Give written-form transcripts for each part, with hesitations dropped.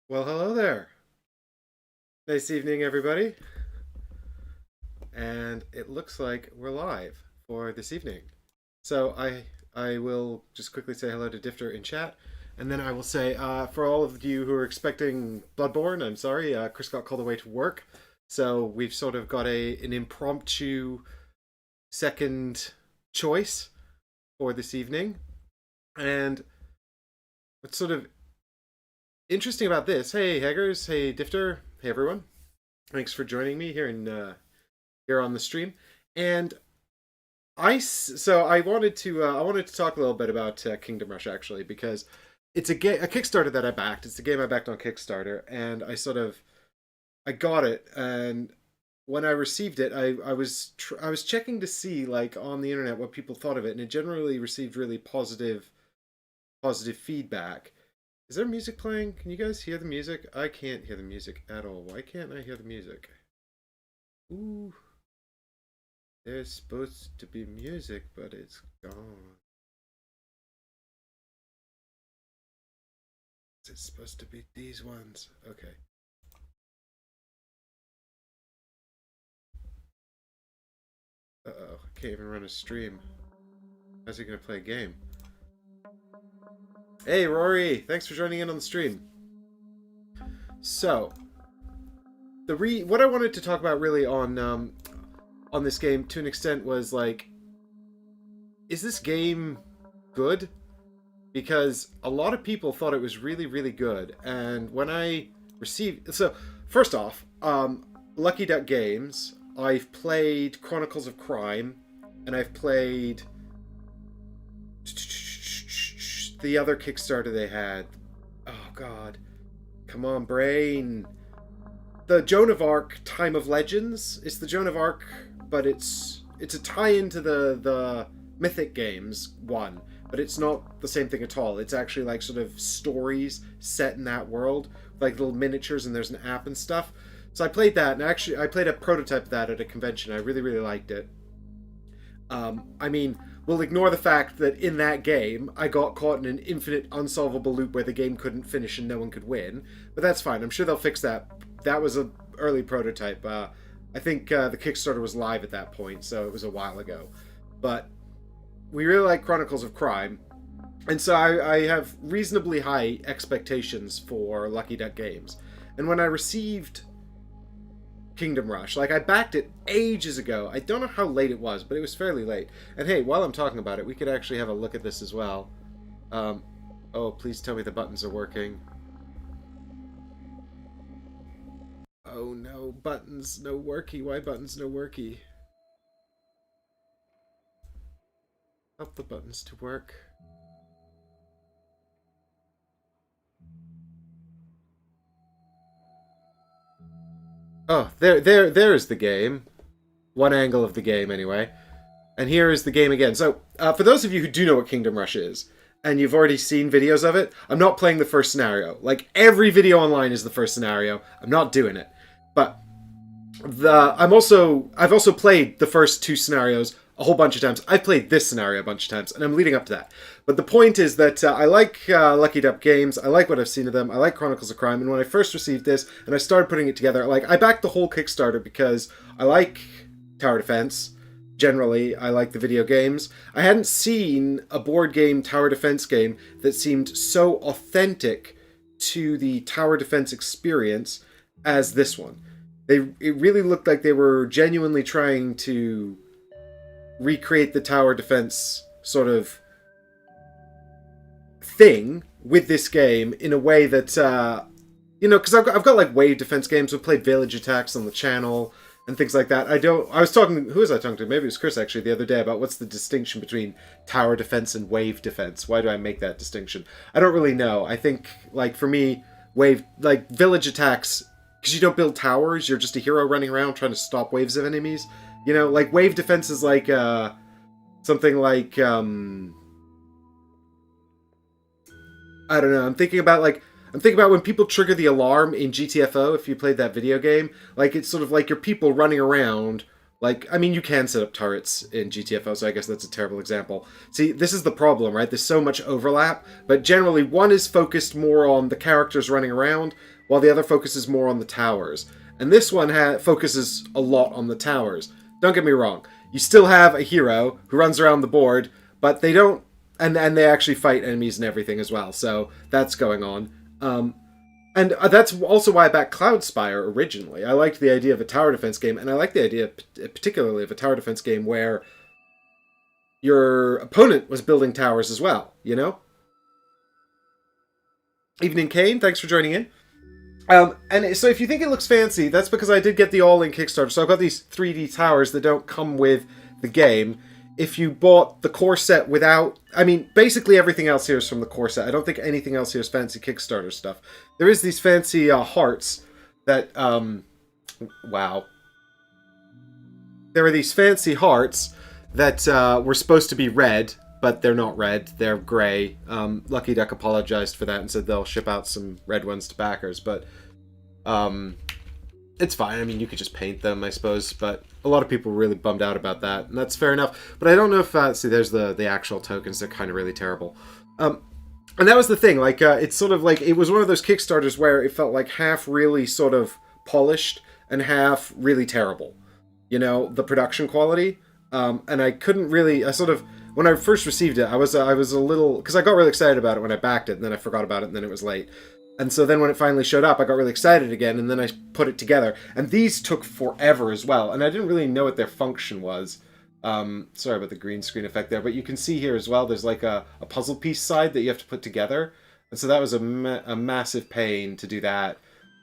Well, hello there. Nice evening, everybody. And it looks like we're live for this evening. So I will just quickly say hello to Difter in chat, and then I will say for all of you who are expecting Bloodborne, I'm sorry, Chris got called away to work, so we've sort of got an impromptu second choice for this evening. And what's sort of interesting about this? Hey, Haggers. Hey, Difter. Hey, everyone. Thanks for joining me here on the stream. And I wanted to talk a little bit about Kingdom Rush actually because it's a Kickstarter that I backed. It's a game I backed on Kickstarter, and I got it. And when I received it, I was checking to see like on the internet what people thought of it, and it generally received really positive feedback. Is there music playing? Can you guys hear the music? I can't hear the music at all. Why can't I hear the music? Ooh, there's supposed to be music, but it's gone. Is it supposed to be these ones? Okay. Uh-oh, I can't even run a stream. How's he gonna play a game? Hey, Rory! Thanks for joining in on the stream. So, what I wanted to talk about really on this game to an extent was like, is this game good? Because a lot of people thought it was really, really good, and when I received first off, Lucky Duck Games, I've played Chronicles of Crime, and I've played the other Kickstarter they had. Oh God, come on, brain. The Joan of Arc Time of Legends. It's the Joan of Arc, but it's a tie-in to the Mythic games one, but it's not the same thing at all. It's actually like sort of stories set in that world, like little miniatures, and there's an app and stuff. So I played that, and actually I played a prototype of that at a convention. I really, really liked it. I mean, we'll ignore the fact that in that game, I got caught in an infinite unsolvable loop where the game couldn't finish and no one could win. But that's fine. I'm sure they'll fix that. That was an early prototype. I think the Kickstarter was live at that point, so it was a while ago. But we really like Chronicles of Crime. And so I have reasonably high expectations for Lucky Duck Games. And when I received Kingdom Rush, like I backed it ages ago. I don't know how late it was, but it was fairly late. And hey, while I'm talking about it, we could actually have a look at this as well. Oh, please tell me the buttons are working. Oh no, buttons no worky. Why buttons no worky? Help the buttons to work. Oh, there is the game. One angle of the game, anyway. And here is the game again. So, for those of you who do know what Kingdom Rush is, and you've already seen videos of it, I'm not playing the first scenario. Like, every video online is the first scenario. I'm not doing it. But I've also played the first two scenarios a whole bunch of times. I've played this scenario a bunch of times, and I'm leading up to that. But the point is that I like Lucky Duck Games. I like what I've seen of them. I like Chronicles of Crime. And when I first received this and I started putting it together, like I backed the whole Kickstarter because I like tower defense. Generally, I like the video games. I hadn't seen a board game tower defense game that seemed so authentic to the tower defense experience as this one. It really looked like they were genuinely trying to recreate the tower defense sort of thing with this game in a way that because I've got like wave defense games. We've played Village Attacks on the channel and things like that. I was talking, who was I talking to? Maybe it was Chris actually the other day about what's the distinction between tower defense and wave defense. Why do I make that distinction? I don't really know. I think like for me, Village Attacks, because you don't build towers, you're just a hero running around trying to stop waves of enemies. You know, like wave defense is like something like I don't know. I'm thinking about when people trigger the alarm in GTFO. If you played that video game, like it's sort of like your people running around Like, I mean, you can set up turrets in GTFO, so I guess that's a terrible example. See, this is the problem, right? There's so much overlap, but generally one is focused more on the characters running around, while the other focuses more on the towers. And this one focuses a lot on the towers. Don't get me wrong. You still have a hero who runs around the board, but they don't... And they actually fight enemies and everything as well, so that's going on. And that's also why I backed Cloudspire originally. I liked the idea of a tower defense game, and I like the idea particularly of a tower defense game where your opponent was building towers as well, you know? Evening Kane, thanks for joining in. And so if you think it looks fancy, that's because I did get the all-in Kickstarter. So I've got these 3D towers that don't come with the game. If you bought the core set without... I mean, basically everything else here is from the core set. I don't think anything else here is fancy Kickstarter stuff. There is these fancy hearts that... wow. There are these fancy hearts that were supposed to be red, but they're not red. They're gray. Lucky Duck apologized for that and said they'll ship out some red ones to backers, but... it's fine. I mean, you could just paint them, I suppose, but a lot of people were really bummed out about that, and that's fair enough. But I don't know if... see, there's the actual tokens. They're kind of really terrible. And that was the thing. Like, it's sort of like... It was one of those Kickstarters where it felt like half really sort of polished and half really terrible. You know, the production quality. And I couldn't really... I sort of... When I first received it, I was a little... Because I got really excited about it when I backed it, and then I forgot about it, and then it was late. And so then when it finally showed up, I got really excited again, and then I put it together. And these took forever as well, and I didn't really know what their function was. Sorry about the green screen effect there, but you can see here as well, there's like a puzzle piece side that you have to put together. And so that was a massive pain to do that.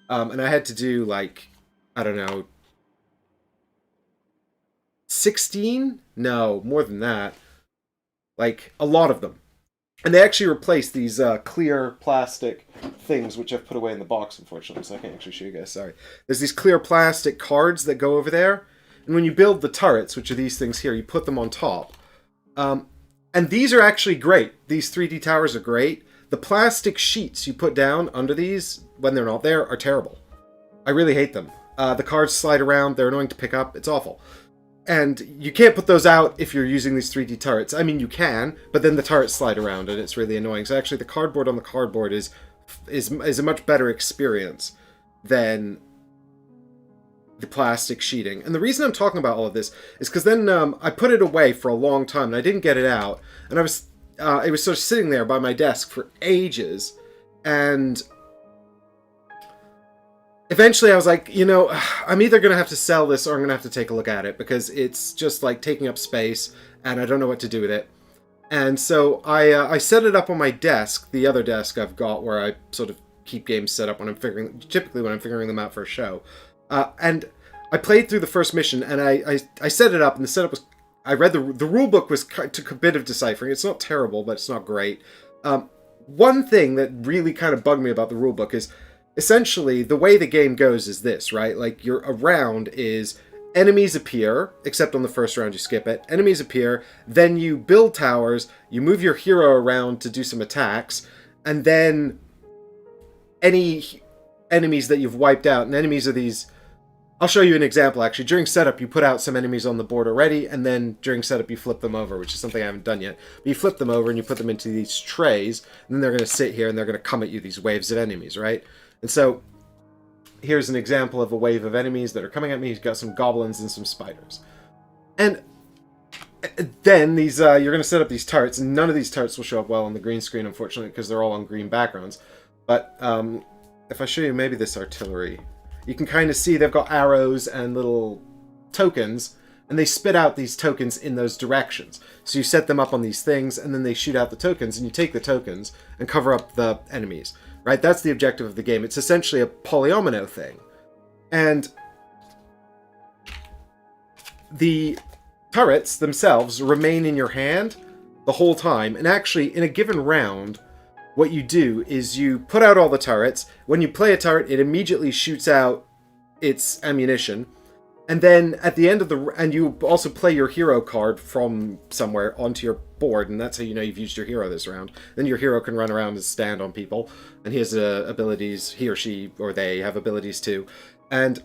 And I had to do, like, I don't know, 16? No, more than that. Like, a lot of them. And they actually replaced these clear plastic things, which I've put away in the box, unfortunately, so I can't actually show you guys, sorry. There's these clear plastic cards that go over there, and when you build the turrets, which are these things here, you put them on top. And these are actually great. These 3D towers are great. The plastic sheets you put down under these, when they're not there, are terrible. I really hate them. The cards slide around, they're annoying to pick up, it's awful. And you can't put those out if you're using these 3D turrets. I mean, you can, but then the turrets slide around and it's really annoying. So actually the cardboard on the cardboard is a much better experience than the plastic sheeting. And the reason I'm talking about all of this is because then I put it away for a long time and I didn't get it out. And it was sort of sitting there by my desk for ages. And eventually I was like, you know, I'm either going to have to sell this or I'm going to have to take a look at it because it's just like taking up space and I don't know what to do with it. And so I set it up on my desk, the other desk I've got where I sort of keep games set up when typically when I'm figuring them out for a show. And I played through the first mission and I set it up and the setup was, I read the rule book took a bit of deciphering. It's not terrible, but it's not great. One thing that really kind of bugged me about the rule book is essentially, the way the game goes is this, right? Like, a round is enemies appear, except on the first round you skip it. Enemies appear, then you build towers, you move your hero around to do some attacks, and then any enemies that you've wiped out, and enemies are these... I'll show you an example, actually. During setup, you put out some enemies on the board already, and then during setup, you flip them over, which is something I haven't done yet. But you flip them over, and you put them into these trays, and then they're going to sit here, and they're going to come at you, these waves of enemies, right? And so, here's an example of a wave of enemies that are coming at me. He's got some goblins and some spiders. And then these you're going to set up these turrets, and none of these turrets will show up well on the green screen, unfortunately, because they're all on green backgrounds. But if I show you maybe this artillery, you can kind of see they've got arrows and little tokens, and they spit out these tokens in those directions. So you set them up on these things, and then they shoot out the tokens, and you take the tokens and cover up the enemies. Right? That's the objective of the game. It's essentially a polyomino thing. And the turrets themselves remain in your hand the whole time. And actually, in a given round, what you do is you put out all the turrets. When you play a turret, it immediately shoots out its ammunition. And then at the end of and you also play your hero card from somewhere onto your board, and that's how you know you've used your hero this round. Then your hero can run around and stand on people, and he has abilities, he or she or they have abilities too. And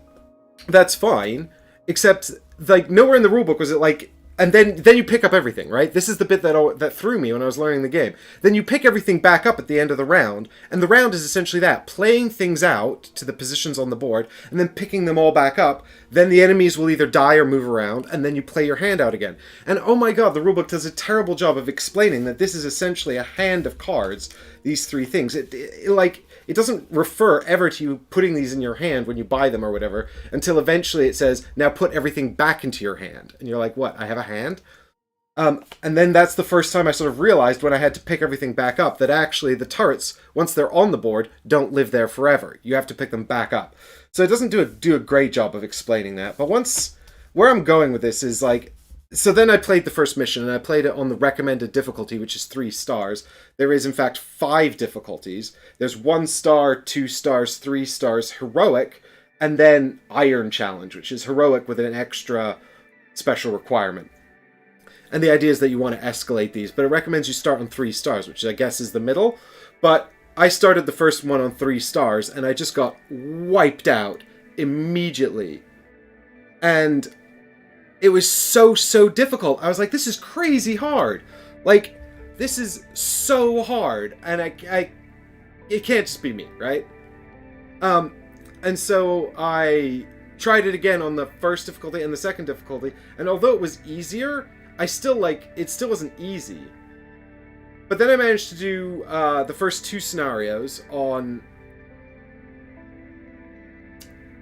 that's fine. Except, like, nowhere in the rulebook was it like... And then you pick up everything, right? This is the bit that threw me when I was learning the game. Then you pick everything back up at the end of the round, and the round is essentially that, playing things out to the positions on the board, and then picking them all back up. Then the enemies will either die or move around, and then you play your hand out again. And oh my god, the rulebook does a terrible job of explaining that this is essentially a hand of cards, these three things. It doesn't refer ever to you putting these in your hand when you buy them or whatever, until eventually it says, now put everything back into your hand. And you're like, what, I have a hand? And then that's the first time I sort of realized when I had to pick everything back up that actually the turrets, once they're on the board, don't live there forever. You have to pick them back up. So it doesn't do a great job of explaining that. But where I'm going with this is like, so then I played the first mission, and I played it on the recommended difficulty, which is 3 stars. There is, in fact, 5 difficulties. There's 1 star, 2 stars, 3 stars, heroic, and then Iron Challenge, which is heroic with an extra special requirement. And the idea is that you want to escalate these, but it recommends you start on 3 stars, which I guess is the middle. But I started the first one on 3 stars, and I just got wiped immediately. And it was so difficult. I was like, this is crazy hard. Like, this is so hard. And it can't just be me, right? And so I tried it again on the first difficulty and the second difficulty. And although it was easier, it still wasn't easy. But then I managed to do the first 2 scenarios on...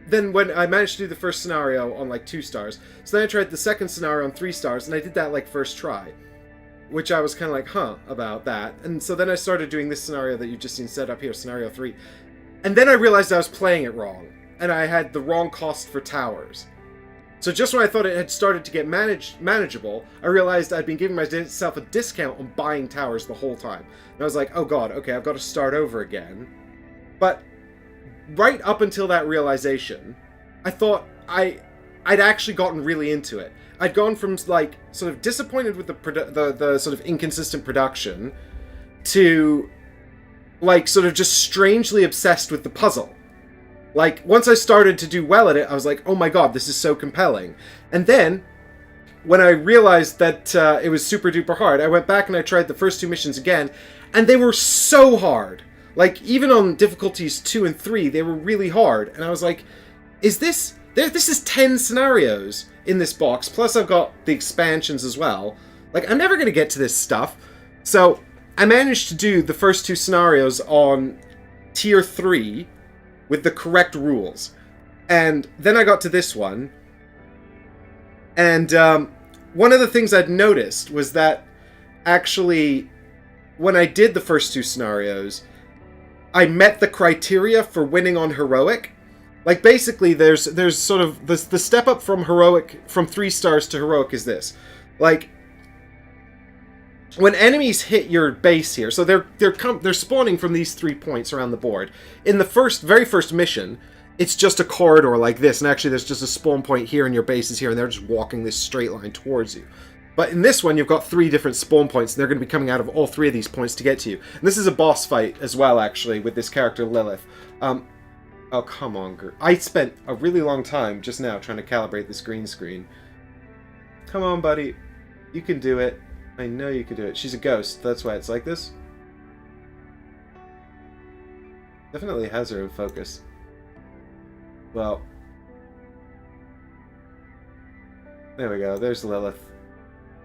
Then when I managed to do the first scenario on like 2 stars, so then I tried the second scenario on 3 stars, and I did that like first try, which I was kind of like, huh, about that. And so then I started doing this scenario that you've just seen set up here, scenario 3. And then I realized I was playing it wrong, and I had the wrong cost for towers. So just when I thought it had started to get manageable, I realized I'd been giving myself a discount on buying towers the whole time. And I was like, oh god, okay, I've got to start over again. But right up until that realization, I thought I'd actually gotten really into it. I'd gone from like sort of disappointed with the sort of inconsistent production to like sort of just strangely obsessed with the puzzle. Like once I started to do well at it, I was like, oh my god, this is so compelling. And then when I realized that it was super duper hard, I went back and I tried the first 2 missions again, and they were so hard. Like, even on difficulties 2 and 3, they were really hard. And I was like, this is 10 scenarios in this box, plus I've got the expansions as well. Like, I'm never going to get to this stuff. So, I managed to do the first 2 scenarios on tier 3 with the correct rules. And then I got to this one. And one of the things I'd noticed was that, actually, when I did the first 2 scenarios, I met the criteria for winning on heroic. Like, basically, there's sort of the step up from heroic, from 3 stars to heroic is this. Like, when enemies hit your base here, so they're spawning from these 3 points around the board. In the very first mission, it's just a corridor like this, and actually there's just a spawn point here, and your base is here, and they're just walking this straight line towards you. But in this one, you've got 3 different spawn points, and they're going to be coming out of all 3 of these points to get to you. And this is a boss fight as well, actually, with this character, Lilith. Oh, come on, I spent a really long time just now trying to calibrate this green screen. Come on, buddy. You can do it. I know you can do it. She's a ghost. That's why it's like this. Definitely has her in focus. Well. There we go. There's Lilith.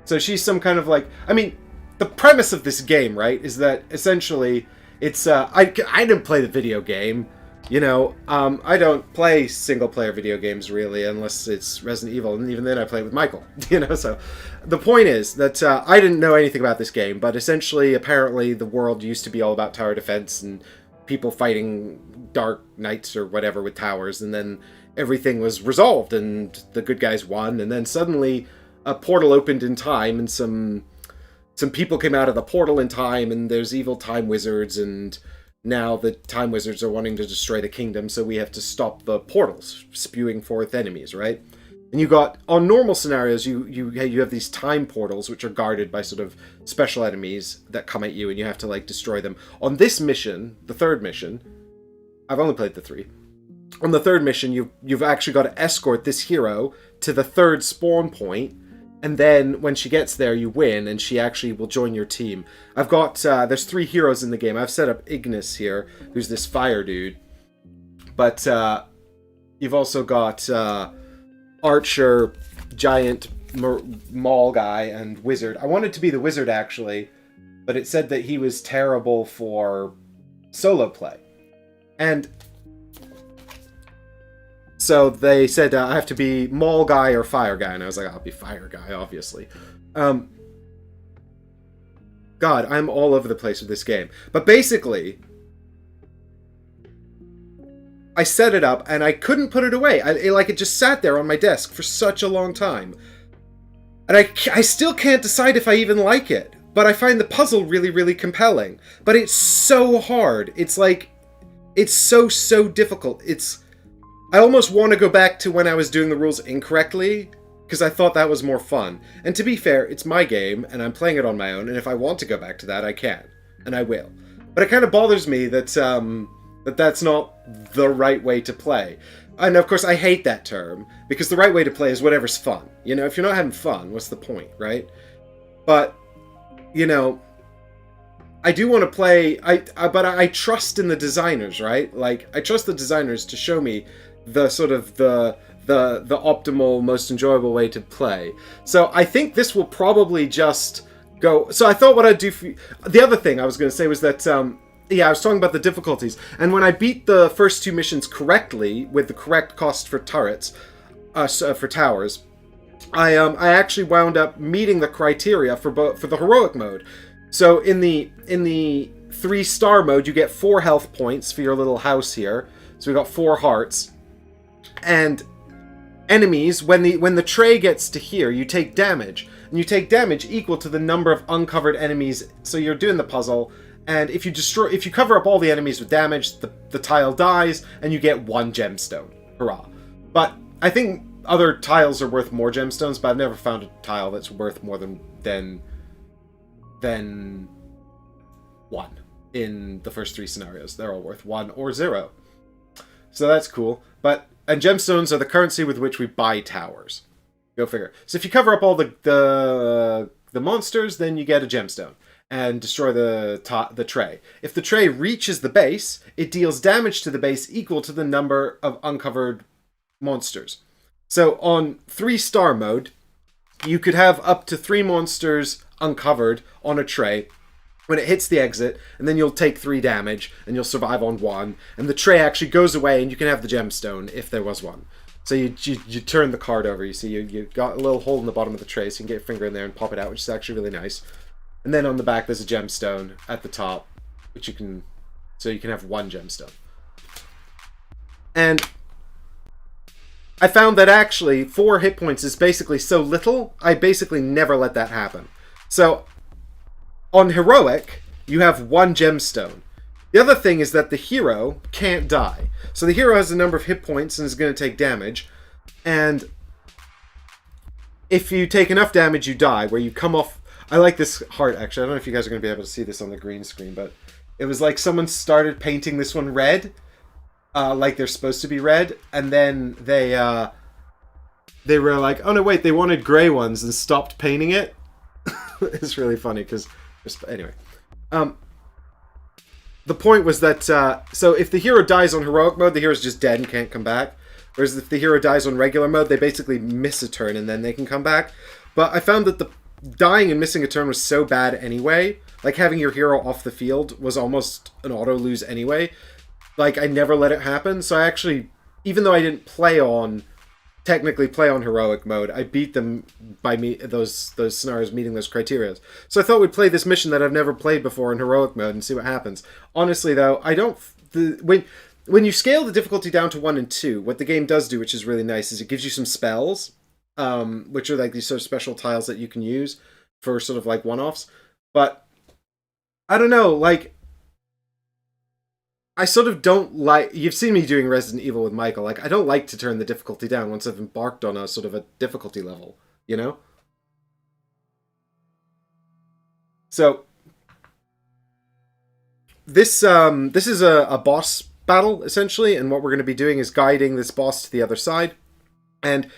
So she's some kind of like... I mean, the premise of this game, right, is that essentially it's... I didn't play the video game. You know, I don't play single-player video games, really, unless it's Resident Evil, and even then I play with Michael, you know, so... The point is that I didn't know anything about this game, but essentially, apparently, the world used to be all about tower defense and people fighting dark knights or whatever with towers, and then everything was resolved, and the good guys won, and then suddenly a portal opened in time, and some people came out of the portal in time, and there's evil time wizards, and now the time wizards are wanting to destroy the kingdom, so we have to stop the portals spewing forth enemies, right? And you got, on normal scenarios, you have these time portals, which are guarded by sort of special enemies that come at you, and you have to, like, destroy them. On this mission, the third mission, I've only played the 3. On the third mission, you've actually got to escort this hero to the third spawn point, and then when she gets there, you win, and she actually will join your team. I've got, there's 3 heroes in the game. I've set up Ignis here, who's this fire dude. But you've also got Archer, Giant, Maul guy, and Wizard. I wanted to be the Wizard, actually, but it said that he was terrible for solo play. And so they said I have to be Maul guy or Fire guy, and I was like, I'll be Fire guy, obviously. God, I'm all over the place with this game. But basically, I set it up, and I couldn't put it away. It just sat there on my desk for such a long time. And I still can't decide if I even like it. But I find the puzzle really, really compelling. But it's so hard. It's like, it's so difficult. I almost want to go back to when I was doing the rules incorrectly, because I thought that was more fun. And to be fair, it's my game, and I'm playing it on my own, and if I want to go back to that, I can. And I will. But it kind of bothers me that that's not the right way to play. And of course, I hate that term, because the right way to play is whatever's fun. You know, if you're not having fun, what's the point, right? But, you know, I do want to play, but I trust in the designers, right? Like, I trust the designers to show me the sort of the optimal, most enjoyable way to play. So I think this will probably just go. So I thought what I'd do for you, the other thing I was going to say was that yeah, I was talking about the difficulties, and when I beat the first 2 missions correctly with the correct cost for turrets, for towers, I actually wound up meeting the criteria for the heroic mode. So in the 3-star mode, you get 4 health points for your little house here. So we got 4 hearts. And enemies, when the tray gets to here, you take damage. And you take damage equal to the number of uncovered enemies. So you're doing the puzzle, and if you cover up all the enemies with damage, the tile dies, and you get 1 gemstone. Hurrah. But I think other tiles are worth more gemstones, but I've never found a tile that's worth more than 1 in the first 3 scenarios. They're all worth 1 or 0. So that's cool. And gemstones are the currency with which we buy towers. Go figure. So if you cover up all the monsters, then you get a gemstone and destroy the tray. If the tray reaches the base, it deals damage to the base equal to the number of uncovered monsters. So on 3-star mode, you could have up to 3 monsters uncovered on a tray when it hits the exit, and then you'll take 3 damage, and you'll survive on 1, and the tray actually goes away, and you can have the gemstone, if there was one. So you turn the card over, you see, you got a little hole in the bottom of the tray, so you can get your finger in there and pop it out, which is actually really nice. And then on the back, there's a gemstone at the top, which you can have 1 gemstone. And I found that actually 4 hit points is basically so little, I basically never let that happen. So on Heroic, you have 1 gemstone. The other thing is that the hero can't die. So the hero has a number of hit points and is going to take damage. And if you take enough damage, you die, where you come off. I like this heart, actually. I don't know if you guys are going to be able to see this on the green screen, but it was like someone started painting this one red, like they're supposed to be red, and then they were like, oh no, wait, they wanted gray ones and stopped painting it. It's really funny because, anyway. The point was that, so if the hero dies on heroic mode, the hero's just dead and can't come back. Whereas if the hero dies on regular mode, they basically miss a turn and then they can come back. But I found that the dying and missing a turn was so bad anyway. Like, having your hero off the field was almost an auto-lose anyway. Like, I never let it happen. So I actually, even though I didn't technically play on heroic mode, I beat them by those scenarios meeting those criteria. So I thought we'd play this mission that I've never played before in heroic mode and see what happens. Honestly, though, when you scale the difficulty down to 1 and 2, what the game does do, which is really nice, is it gives you some spells, which are like these sort of special tiles that you can use for sort of like one-offs. But I don't know, like, I sort of don't like... You've seen me doing Resident Evil with Michael. Like, I don't like to turn the difficulty down once I've embarked on a sort of a difficulty level, you know? So, this is a boss battle, essentially, and what we're going to be doing is guiding this boss to the other side. And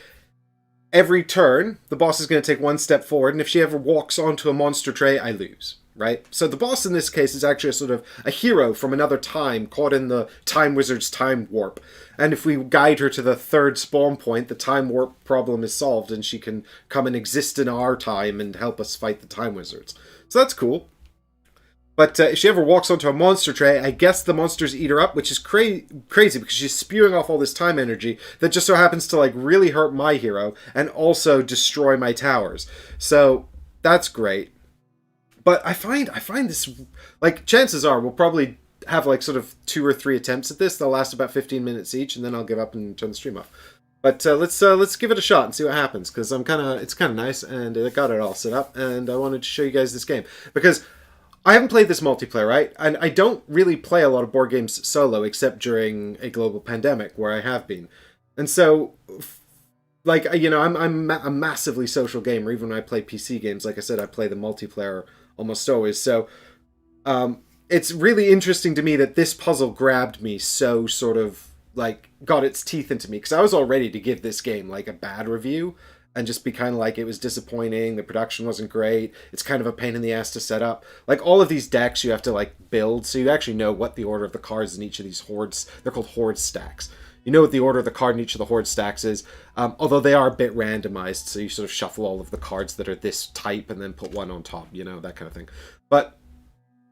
every turn, the boss is going to take one step forward, and if she ever walks onto a monster tray, I lose. Right? So the boss in this case is actually a sort of a hero from another time caught in the Time Wizard's time warp. And if we guide her to the third spawn point, the time warp problem is solved and she can come and exist in our time and help us fight the Time Wizards. So that's cool. But if she ever walks onto a monster tray, I guess the monsters eat her up, which is crazy because she's spewing off all this time energy that just so happens to like really hurt my hero and also destroy my towers. So that's great. But I find this, like, chances are we'll probably have like sort of 2 or 3 attempts at this. They'll last about 15 minutes each, and then I'll give up and turn the stream off. But let's give it a shot and see what happens, because it's kind of nice, and I got it all set up, and I wanted to show you guys this game because I haven't played this multiplayer, right? And I don't really play a lot of board games solo, except during a global pandemic, where I have been, and so. Like, you know, I'm a massively social gamer. Even when I play PC games, like I said, I play the multiplayer almost always. So it's really interesting to me that this puzzle grabbed me so sort of, like, got its teeth into me. Because I was all ready to give this game, like, a bad review. And just be kind of like, it was disappointing, the production wasn't great, it's kind of a pain in the ass to set up. Like, all of these decks you have to, like, build, so you actually know what the order of the cards in each of these hordes, they're called horde stacks. You know what the order of the card in each of the horde stacks is, although they are a bit randomized, so you sort of shuffle all of the cards that are this type and then put one on top, you know, that kind of thing. But,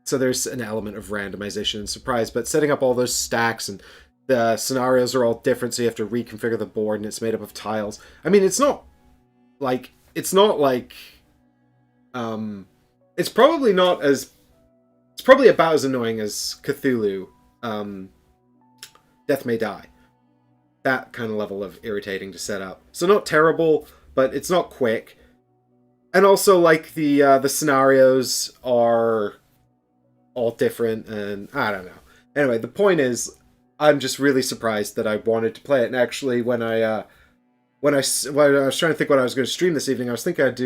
so there's an element of randomization and surprise, but setting up all those stacks and the scenarios are all different, so you have to reconfigure the board and it's made up of tiles. I mean, it's probably about as annoying as Cthulhu, Death May Die. That kind of level of irritating to set up. So not terrible, but it's not quick. And also, like, the scenarios are all different, and I don't know. Anyway, the point is, I'm just really surprised that I wanted to play it. And actually, when I was trying to think what I was going to stream this evening, I was thinking I'd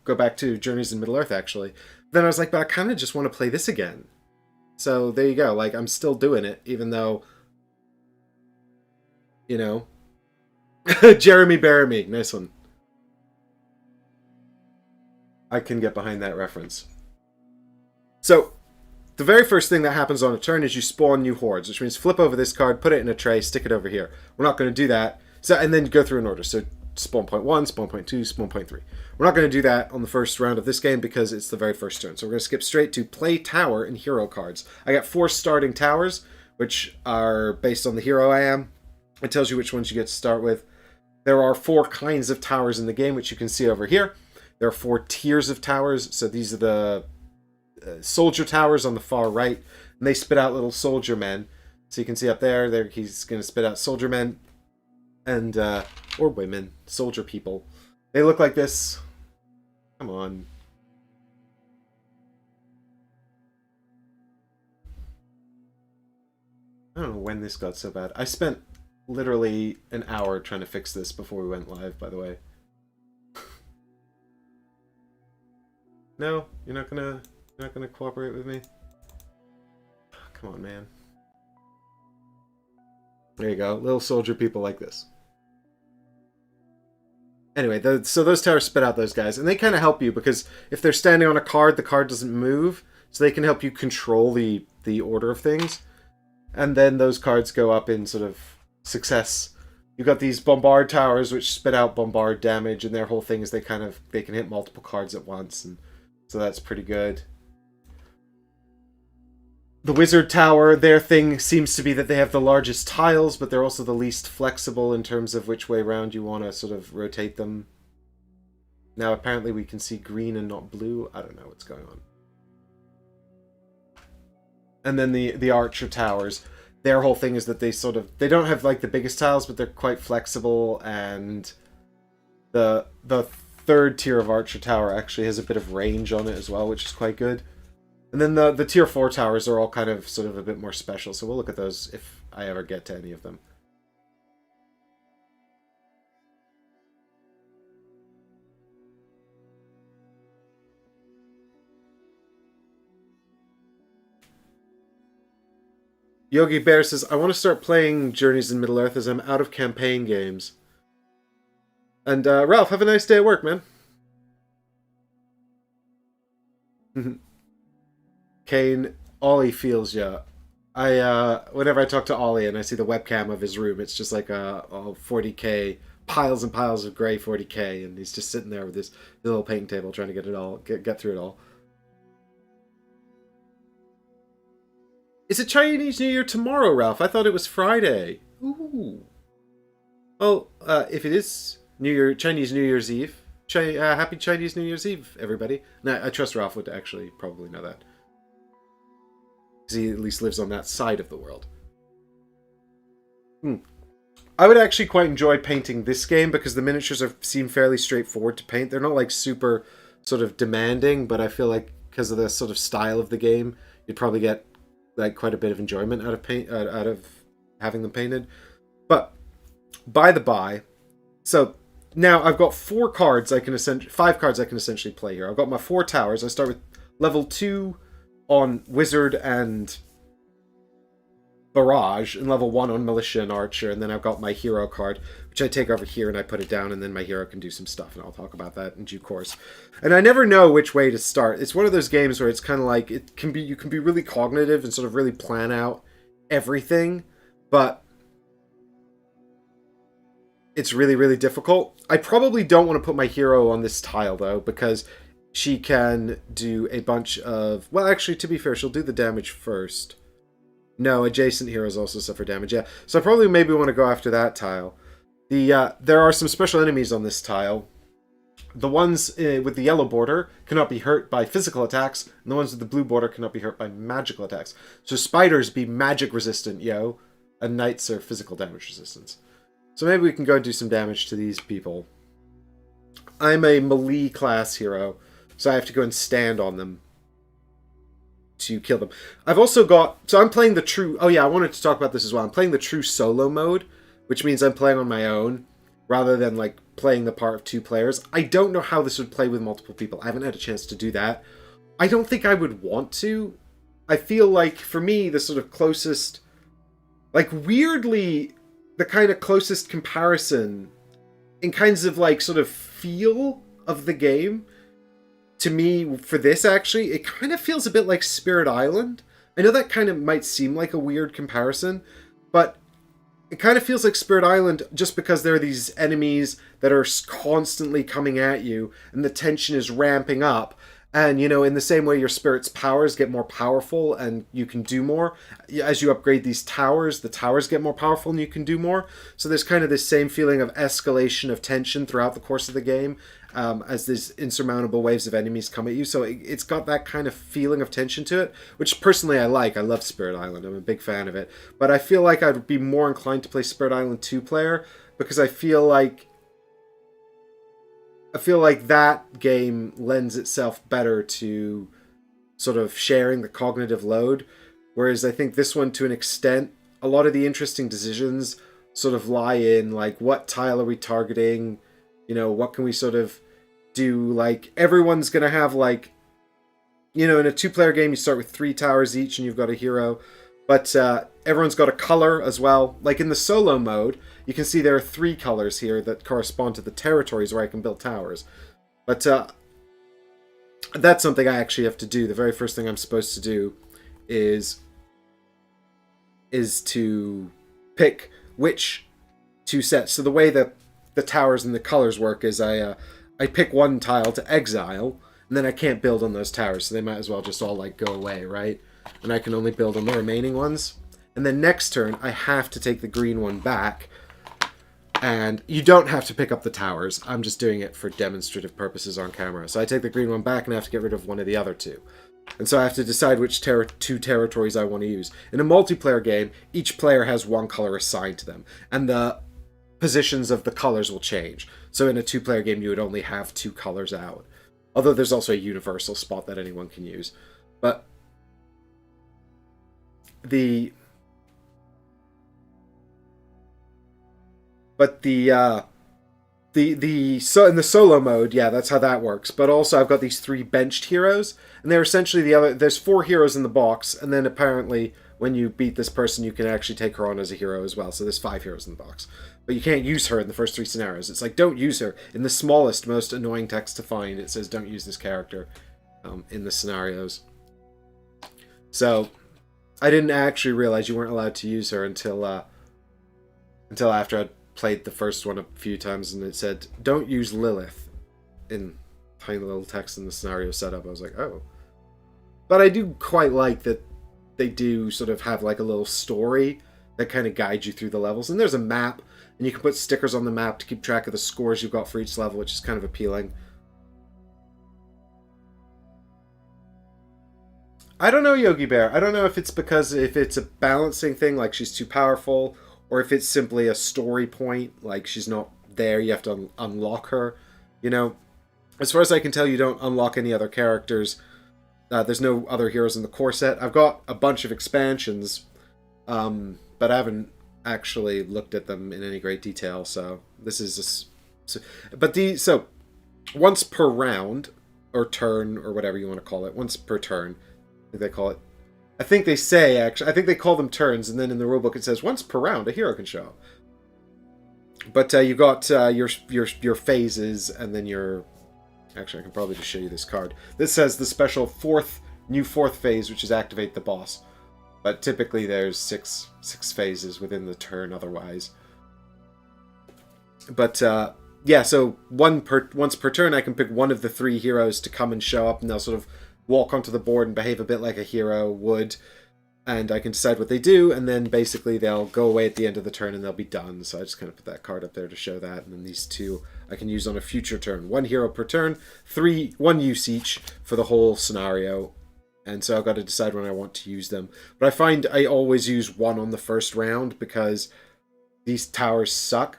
go back to Journeys in Middle-earth, actually. Then I was like, but I kind of just want to play this again. So there you go. Like, I'm still doing it, even though, you know. Jeremy Baramy. Nice one. I can get behind that reference. So, the very first thing that happens on a turn is you spawn new hordes, which means flip over this card, put it in a tray, stick it over here. We're not going to do that. So, and then go through an order. So, spawn point 1, spawn point 2, spawn point 3. We're not going to do that on the first round of this game because it's the very first turn. So we're going to skip straight to play tower and hero cards. I got 4 starting towers, which are based on the hero I am. It tells you which ones you get to start with. There are 4 kinds of towers in the game, which you can see over here. There are 4 tiers of towers. So these are the soldier towers on the far right. And they spit out little soldier men. So you can see up there he's going to spit out soldier men. And, or women, soldier people. They look like this. Come on. I don't know when this got so bad. I spent literally an hour trying to fix this before we went live, by the way. No? You're not gonna cooperate with me? Come on, man. There you go. Little soldier people like this. Anyway, so those towers spit out those guys, and they kind of help you because if they're standing on a card, the card doesn't move, so they can help you control the order of things. And then those cards go up in sort of success. You've got these bombard towers which spit out bombard damage, and their whole thing is they can hit multiple cards at once, and so that's pretty good. The wizard tower, their thing seems to be that they have the largest tiles, but they're also the least flexible in terms of which way around you want to sort of rotate them. Now apparently we can see green and not blue. I don't know what's going on. And then the archer towers, their whole thing is that they don't have like the biggest tiles, but they're quite flexible, and the third tier of archer tower actually has a bit of range on it as well, which is quite good. And then the tier 4 towers are all kind of sort of a bit more special, so we'll look at those if I ever get to any of them. Yogi Bear says, I want to start playing Journeys in Middle-earth as I'm out of campaign games. And Ralph, have a nice day at work, man. Kane, Ollie feels ya. Whenever I talk to Ollie and I see the webcam of his room, it's just like a 40k, piles and piles of grey 40k, and he's just sitting there with his little painting table trying to get through it all. Is it Chinese New Year tomorrow, Ralph? I thought it was Friday. Ooh. Well, if it is Chinese New Year's Eve, happy Chinese New Year's Eve, everybody. Now, I trust Ralph would actually probably know that, because he at least lives on that side of the world. I would actually quite enjoy painting this game because the miniatures seem fairly straightforward to paint. They're not like super sort of demanding, but I feel like because of the sort of style of the game, you'd probably get like quite a bit of enjoyment out of having them painted. But by the by, so now I've got 5 cards I can essentially play here. I've got my 4 towers. I start with level 2 on Wizard and Barrage, and level 1 on Militia and Archer, and then I've got my hero card, which I take over here and I put it down, and then my hero can do some stuff, and I'll talk about that in due course. And I never know which way to start. It's one of those games where it's kind of like you can be really cognitive and sort of really plan out everything, but it's really, really difficult. I probably don't want to put my hero on this tile, though, because she can do a bunch of... Well, actually, to be fair, she'll do the damage first. No, adjacent heroes also suffer damage, yeah. So I probably maybe want to go after that tile. There are some special enemies on this tile. The ones with the yellow border cannot be hurt by physical attacks, and the ones with the blue border cannot be hurt by magical attacks. So spiders be magic resistant, yo, and knights are physical damage resistance. So maybe we can go and do some damage to these people. I'm a melee class hero, so I have to go and stand on them to kill them. I've also got... So I'm playing the true... Oh yeah, I wanted to talk about this as well. I'm playing the true solo mode, which means I'm playing on my own, rather than like playing the part of 2 players. I don't know how this would play with multiple people. I haven't had a chance to do that. I don't think I would want to. I feel like, for me, the sort of closest... Like, weirdly... the kind of closest comparison in kinds of like sort of feel of the game to me for this, actually, it kind of feels a bit like Spirit Island. I know that kind of might seem like a weird comparison, but it kind of feels like Spirit Island just because there are these enemies that are constantly coming at you and the tension is ramping up. And, you know, in the same way your spirit's powers get more powerful and you can do more, as you upgrade these towers, the towers get more powerful and you can do more. So there's kind of this same feeling of escalation of tension throughout the course of the game, as these insurmountable waves of enemies come at you. So it's got that kind of feeling of tension to it, which personally I like. I love Spirit Island. I'm a big fan of it. But I feel like I'd be more inclined to play Spirit Island 2-player because I feel like that game lends itself better to sort of sharing the cognitive load, whereas I think this one, to an extent, a lot of the interesting decisions sort of lie in, like, what tile are we targeting? You know, what can we sort of do? Like, everyone's going to have, like, you know, in a 2-player game, you start with 3 towers each and you've got a hero. But everyone's got a color as well. Like in the solo mode, you can see there are 3 colors here that correspond to the territories where I can build towers. But that's something I actually have to do. The very first thing I'm supposed to do is to pick which 2 sets. So the way that the towers and the colors work is I pick one tile to exile, and then I can't build on those towers, so they might as well just all like go away, right? And I can only build on the remaining ones. And then next turn, I have to take the green one back. And you don't have to pick up the towers. I'm just doing it for demonstrative purposes on camera. So I take the green one back and I have to get rid of one of the other 2. And so I have to decide which 2 territories I want to use. In a multiplayer game, each player has 1 color assigned to them. And the positions of the colors will change. So in a 2-player game, you would only have 2 colors out. Although there's also a universal spot that anyone can use. But the So in the solo mode, yeah, that's how that works. But also, I've got these 3 benched heroes, and they're essentially the other. There's 4 heroes in the box, and then apparently, when you beat this person, you can actually take her on as a hero as well. So there's 5 heroes in the box, but you can't use her in the first 3 scenarios. It's like, don't use her in the smallest, most annoying text to find. It says don't use this character in the scenarios. So I didn't actually realize you weren't allowed to use her until after I'd played the first one a few times, and it said don't use Lilith in tiny little text in the scenario setup. I was like, oh. But I do quite like that they do sort of have like a little story that kind of guides you through the levels. And there's a map, and you can put stickers on the map to keep track of the scores you've got for each level, which is kind of appealing. I don't know, Yogi Bear. I don't know if it's because if it's a balancing thing, like she's too powerful, or if it's simply a story point, like she's not there, you have to unlock her. You know, as far as I can tell, you don't unlock any other characters. There's no other heroes in the core set. I've got a bunch of expansions, but I haven't actually looked at them in any great detail. So this is so once per round or turn or whatever you want to call it, once per turn, I think they call it. I think they say, actually, I think they call them turns, and then in the rulebook it says once per round a hero can show up. But you got your phases, and then your... Actually, I can probably just show you this card. This says the special new fourth phase, which is activate the boss. But typically there's six phases within the turn otherwise. But yeah, so once per turn I can pick one of the 3 heroes to come and show up, and they'll sort of walk onto the board and behave a bit like a hero would, and I can decide what they do, and then basically they'll go away at the end of the turn and they'll be done. So I just kind of put that card up there to show that, and then these 2 I can use on a future turn. 1 hero per turn, 1 use each for the whole scenario, and so I've got to decide when I want to use them. But I find I always use 1 on the first round because these towers suck.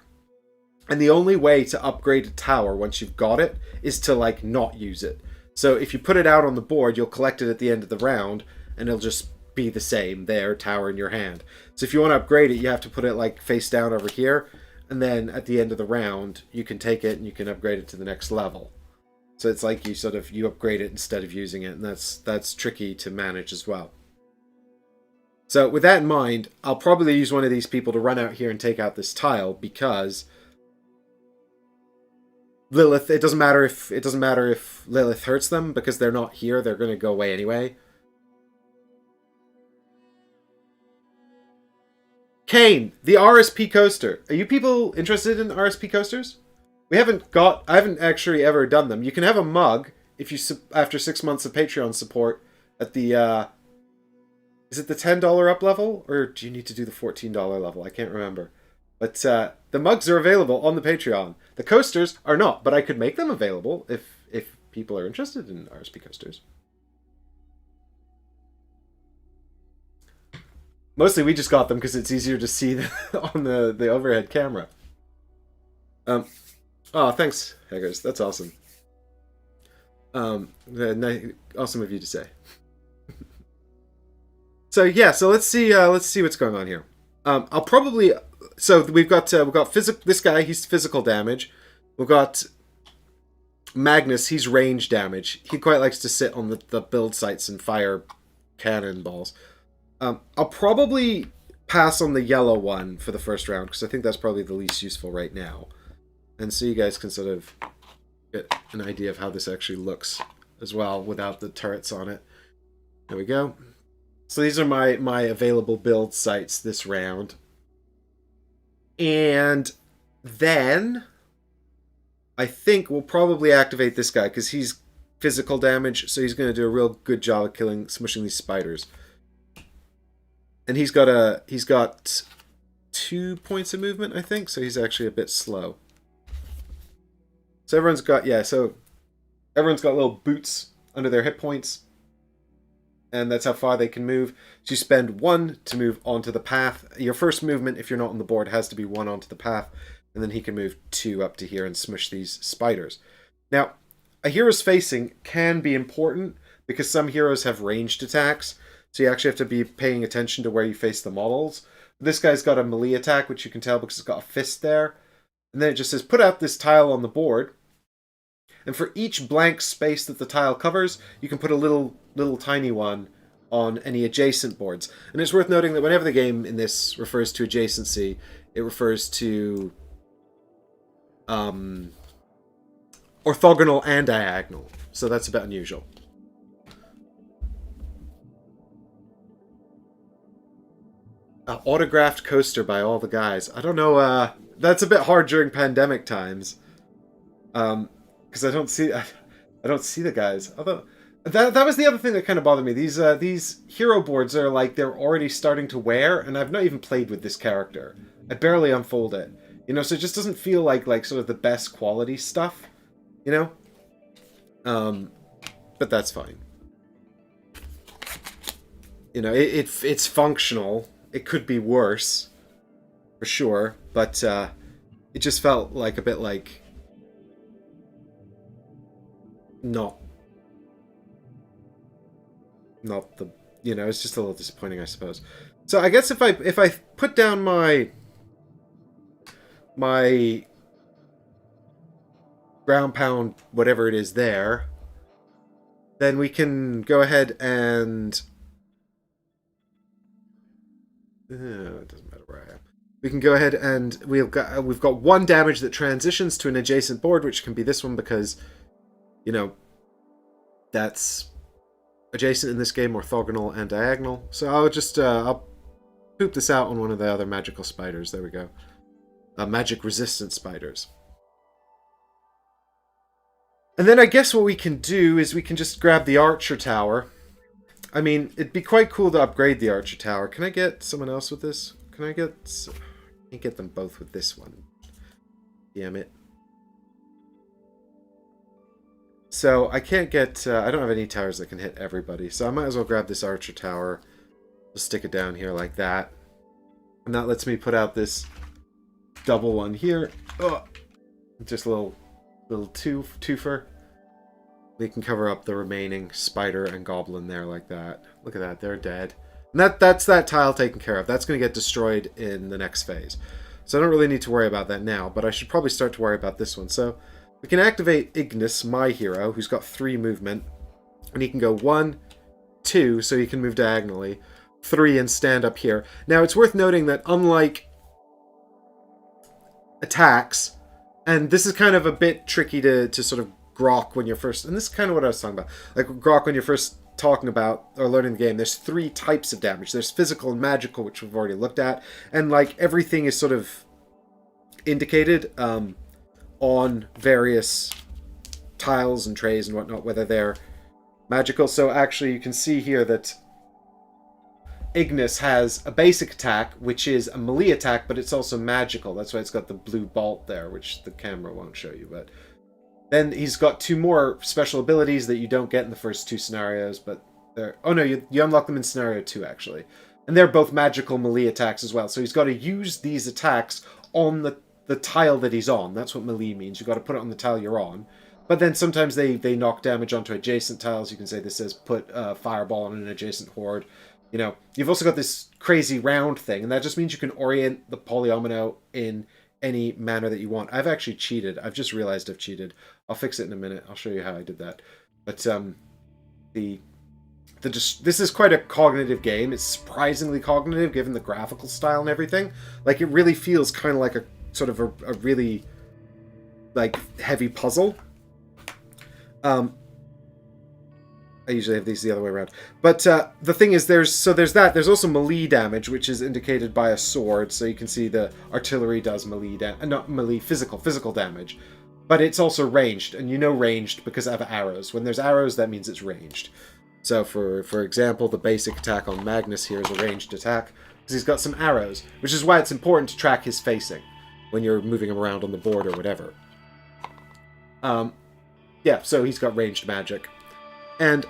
And the only way to upgrade a tower once you've got it is to, like, not use it. So if you put it out on the board, you'll collect it at the end of the round, and it'll just be the same there, tower in your hand. So if you want to upgrade it, you have to put it, like, face down over here, and then at the end of the round, you can take it and you can upgrade it to the next level. So it's like you upgrade it instead of using it, and that's tricky to manage as well. So with that in mind, I'll probably use one of these people to run out here and take out this tile, because Lilith, it doesn't matter if Lilith hurts them, because they're not here, they're going to go away anyway. Kane, the RSP coaster. Are you people interested in RSP coasters? I haven't actually ever done them. You can have a mug if you after 6 months of Patreon support at the is it the $10 up level, or do you need to do the $14 level? I can't remember. But the mugs are available on the Patreon. The coasters are not, but I could make them available if people are interested in RSP coasters. Mostly we just got them because it's easier to see on the overhead camera. Oh, thanks, Haggers. That's awesome. Awesome of you to say. So yeah, so let's see what's going on here. I'll probably... So we've got this guy, he's physical damage. We've got Magnus, he's range damage. He quite likes to sit on the build sites and fire cannonballs. I'll probably pass on the yellow one for the first round, because I think that's probably the least useful right now. And so you guys can sort of get an idea of how this actually looks as well without the turrets on it. There we go. So these are my available build sites this round. And then I think we'll probably activate this guy, because he's physical damage, so he's going to do a real good job of smushing these spiders. And he's got 2 points of movement, I think, so he's actually a bit slow. So everyone's got little boots under their hit points, and that's how far they can move. So you spend 1 to move onto the path. Your first movement, if you're not on the board, has to be 1 onto the path, and then he can move 2 up to here and smush these spiders. Now, a hero's facing can be important, because some heroes have ranged attacks, so you actually have to be paying attention to where you face the models. This guy's got a melee attack, which you can tell because it's got a fist there. And then it just says, put out this tile on the board. And for each blank space that the tile covers, you can put a little tiny one on any adjacent boards. And it's worth noting that whenever the game in this refers to adjacency, it refers to orthogonal and diagonal. So that's a bit unusual. Autographed coaster by all the guys. I don't know, that's a bit hard during pandemic times. Because I don't see the guys. Although that was the other thing that kind of bothered me. These hero boards are like they're already starting to wear, and I've not even played with this character. I barely unfold it, so it just doesn't feel like sort of the best quality stuff, But that's fine. It's functional. It could be worse, for sure, but it just felt like a bit like not the it's just a little disappointing, I suppose. So I guess if I put down my ground pound whatever it is there, then we can go ahead and it doesn't matter where I am. We can go ahead and we've got one damage that transitions to an adjacent board, which can be this one because that's adjacent in this game, orthogonal and diagonal. So I'll just I'll poop this out on one of the other magical spiders. There we go. Magic resistant spiders. And then I guess what we can do is we can just grab the archer tower. I mean, it'd be quite cool to upgrade the archer tower. Can I get someone else with this? Can I get them both with this one? Damn it. So I can't get... I don't have any towers that can hit everybody, so I might as well grab this archer tower. Just stick it down here like that. And that lets me put out this double one here. Oh, just a little twofer. We can cover up the remaining spider and goblin there like that. Look at that, they're dead. And that's that tile taken care of. That's going to get destroyed in the next phase. So I don't really need to worry about that now, but I should probably start to worry about this one. So we can activate Ignis, my hero, who's got 3 movement. And he can go 1, 2, so he can move diagonally. 3 and stand up here. Now, it's worth noting that unlike attacks, and this is kind of a bit tricky to sort of grok when you're first... And this is kind of what I was talking about. Like, grok when you're first talking about or learning the game. There's 3 types of damage. There's physical and magical, which we've already looked at. And, like, everything is sort of indicated on various tiles and trays and whatnot, whether they're magical. So actually you can see here that Ignis has a basic attack, which is a melee attack, but it's also magical. That's why it's got the blue bolt there, which the camera won't show you. But then he's got 2 more special abilities that you don't get in the first 2 scenarios, but they're... Oh no, you unlock them in scenario 2, actually. And they're both magical melee attacks as well. So he's got to use these attacks on the tile that he's on. That's what melee means. You've got to put it on the tile you're on. But then sometimes they knock damage onto adjacent tiles. You can say this says put a fireball on an adjacent horde. You've also got this crazy round thing, and that just means you can orient the polyomino in any manner that you want. I've actually cheated. I've just realized I've cheated. I'll fix it in a minute. I'll show you how I did that. But this is quite a cognitive game. It's surprisingly cognitive given the graphical style and everything. Like, it really feels kind of like a sort of a really like heavy puzzle. I usually have these the other way around. But the thing is, there's that. There's also melee damage, which is indicated by a sword. So you can see the artillery does melee not melee, physical damage. But it's also ranged, and ranged because I have arrows. When there's arrows, that means it's ranged. So for example, the basic attack on Magnus here is a ranged attack because he's got some arrows, which is why it's important to track his facing when you're moving him around on the board or whatever. Yeah, so he's got ranged magic. And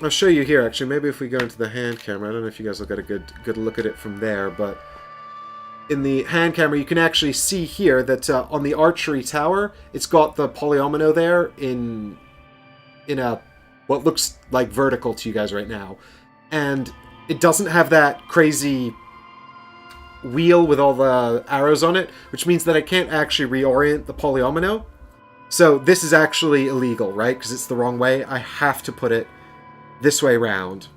I'll show you here, actually. Maybe if we go into the hand camera. I don't know if you guys will get a good look at it from there, but in the hand camera, you can actually see here that on the archery tower, it's got the polyomino there in a what looks like vertical to you guys right now. And it doesn't have that crazy wheel with all the arrows on it, which means that I can't actually reorient the polyomino. So this is actually illegal, right? Because it's the wrong way. I have to put it this way round.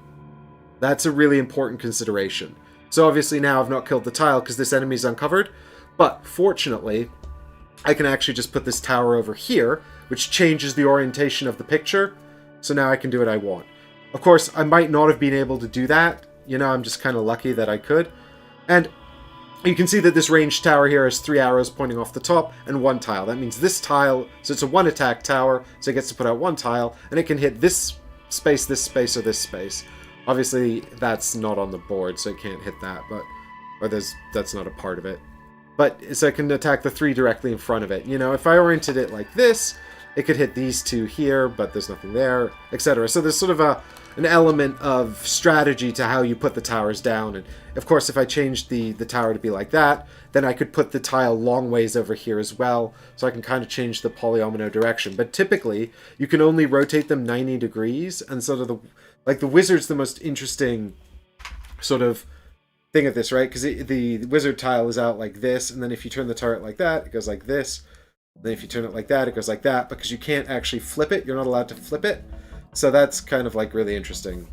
That's a really important consideration. So obviously now I've not killed the tile because this enemy's uncovered. But fortunately, I can actually just put this tower over here, which changes the orientation of the picture. So now I can do what I want. Of course, I might not have been able to do that. You know, I'm just kind of lucky that I could. And you can see that this ranged tower here has 3 arrows pointing off the top and 1 tile. That means this tile, so it's a 1 attack tower, so it gets to put out 1 tile, and it can hit this space, or this space. Obviously, that's not on the board, so it can't hit that, but that's not a part of it. But so it can attack the 3 directly in front of it. You know, if I oriented it like this, it could hit these 2 here, but there's nothing there, etc. So there's sort of an element of strategy to how you put the towers down. And of course, if I changed the tower to be like that, then I could put the tile long ways over here as well, so I can kind of change the polyomino direction. But typically, you can only rotate them 90 degrees, and sort of the wizard's the most interesting sort of thing of this, right? Because the wizard tile is out like this, and then if you turn the turret like that, it goes like this. Then if you turn it like that, it goes like that, because you can't actually flip it. You're not allowed to flip it. So that's kind of like really interesting.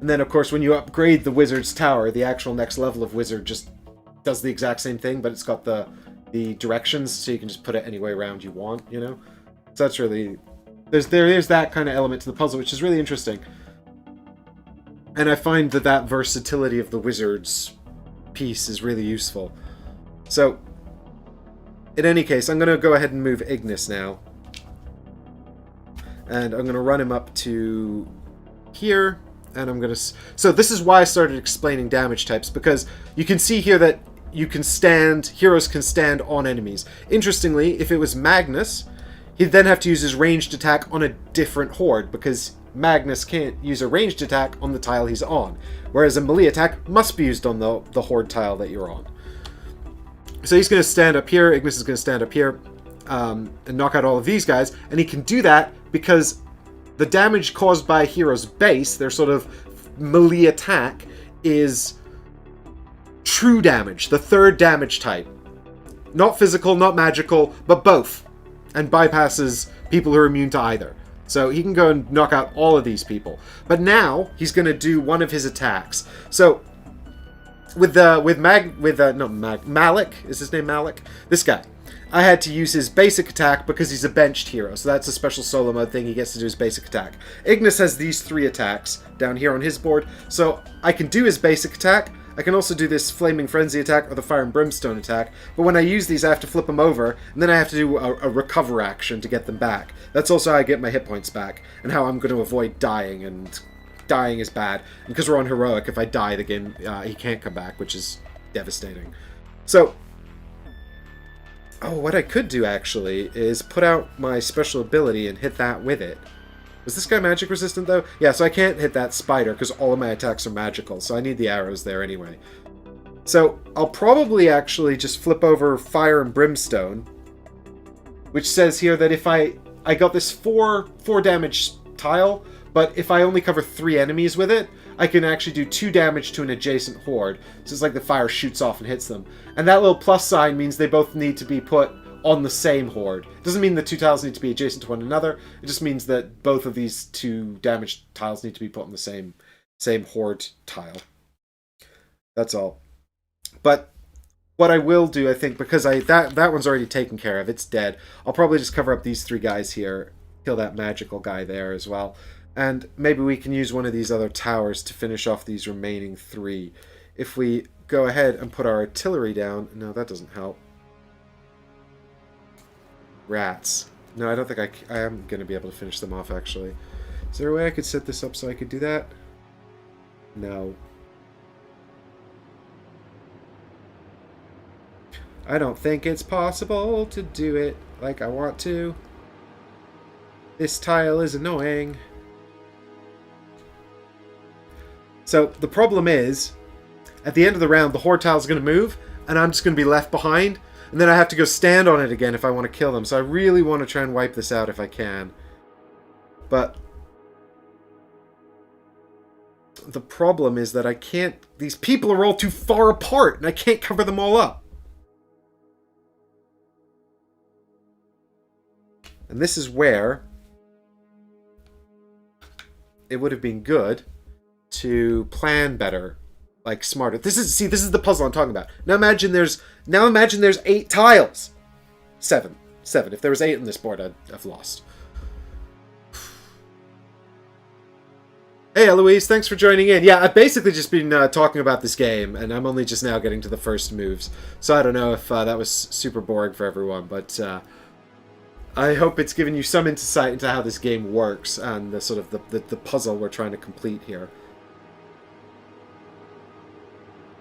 And then of course when you upgrade the wizard's tower, the actual next level of wizard just does the exact same thing, but it's got the directions, so you can just put it any way around you want, you know? So that's really... There is that kind of element to the puzzle, which is really interesting. And I find that versatility of the wizard's piece is really useful. So, in any case, I'm going to go ahead and move Ignis now. And I'm going to run him up to here. And I'm going to... So this is why I started explaining damage types, because you can see here that heroes can stand on enemies. Interestingly, if it was Magnus, he'd then have to use his ranged attack on a different horde, because Magnus can't use a ranged attack on the tile he's on, whereas a melee attack must be used on the horde tile that you're on. So he's going to stand up here, Ignis is going to stand up here, and knock out all of these guys, and he can do that because the damage caused by a hero's base, their sort of melee attack, is true damage, the 3rd damage type. Not physical, not magical, but both, and bypasses people who are immune to either. So he can go and knock out all of these people. But now he's going to do one of his attacks. So Malik, is his name Malik? This guy. I had to use his basic attack because he's a benched hero. So that's a special solo mode thing. He gets to do his basic attack. Ignis has these 3 attacks down here on his board. So I can do his basic attack. I can also do this Flaming Frenzy attack or the Fire and Brimstone attack. But when I use these, I have to flip them over. And then I have to do a recover action to get them back. That's also how I get my hit points back. And how I'm going to avoid dying. And dying is bad. And because we're on Heroic, if I die, the game, he can't come back, which is devastating. So... Oh, what I could do, actually, is put out my special ability and hit that with it. Was this guy magic resistant, though? Yeah, so I can't hit that spider, because all of my attacks are magical, so I need the arrows there anyway. So, I'll probably actually just flip over Fire and Brimstone, which says here that if I got this 4 damage tile, but if I only cover 3 enemies with it, I can actually do 2 damage to an adjacent horde. So it's like the fire shoots off and hits them. And that little plus sign means they both need to be put on the same horde. It doesn't mean the 2 tiles need to be adjacent to one another. It just means that both of these 2 damage tiles need to be put on the same horde tile. That's all. But what I will do, I think, because that one's already taken care of, it's dead, I'll probably just cover up these 3 guys here, kill that magical guy there as well. And maybe we can use one of these other towers to finish off these remaining 3. If we go ahead and put our artillery down... No, that doesn't help. Rats. No, I don't think I am going to be able to finish them off, actually. Is there a way I could set this up so I could do that? No. I don't think it's possible to do it like I want to. This tile is annoying. So the problem is, at the end of the round, the horde tile is going to move, and I'm just going to be left behind, and then I have to go stand on it again if I want to kill them. So I really want to try and wipe this out if I can. But The problem is that I can't... These people are all too far apart, and I can't cover them all up. And this is where it would have been good to plan better, like smarter. This is the puzzle I'm talking about. Now imagine there's 8 tiles. 7. If there was 8 on this board, I'd have lost. Hey Eloise, thanks for joining in. Yeah, I've basically just been talking about this game, and I'm only just now getting to the first moves. So I don't know if that was super boring for everyone, but I hope it's given you some insight into how this game works and the sort of the puzzle we're trying to complete here.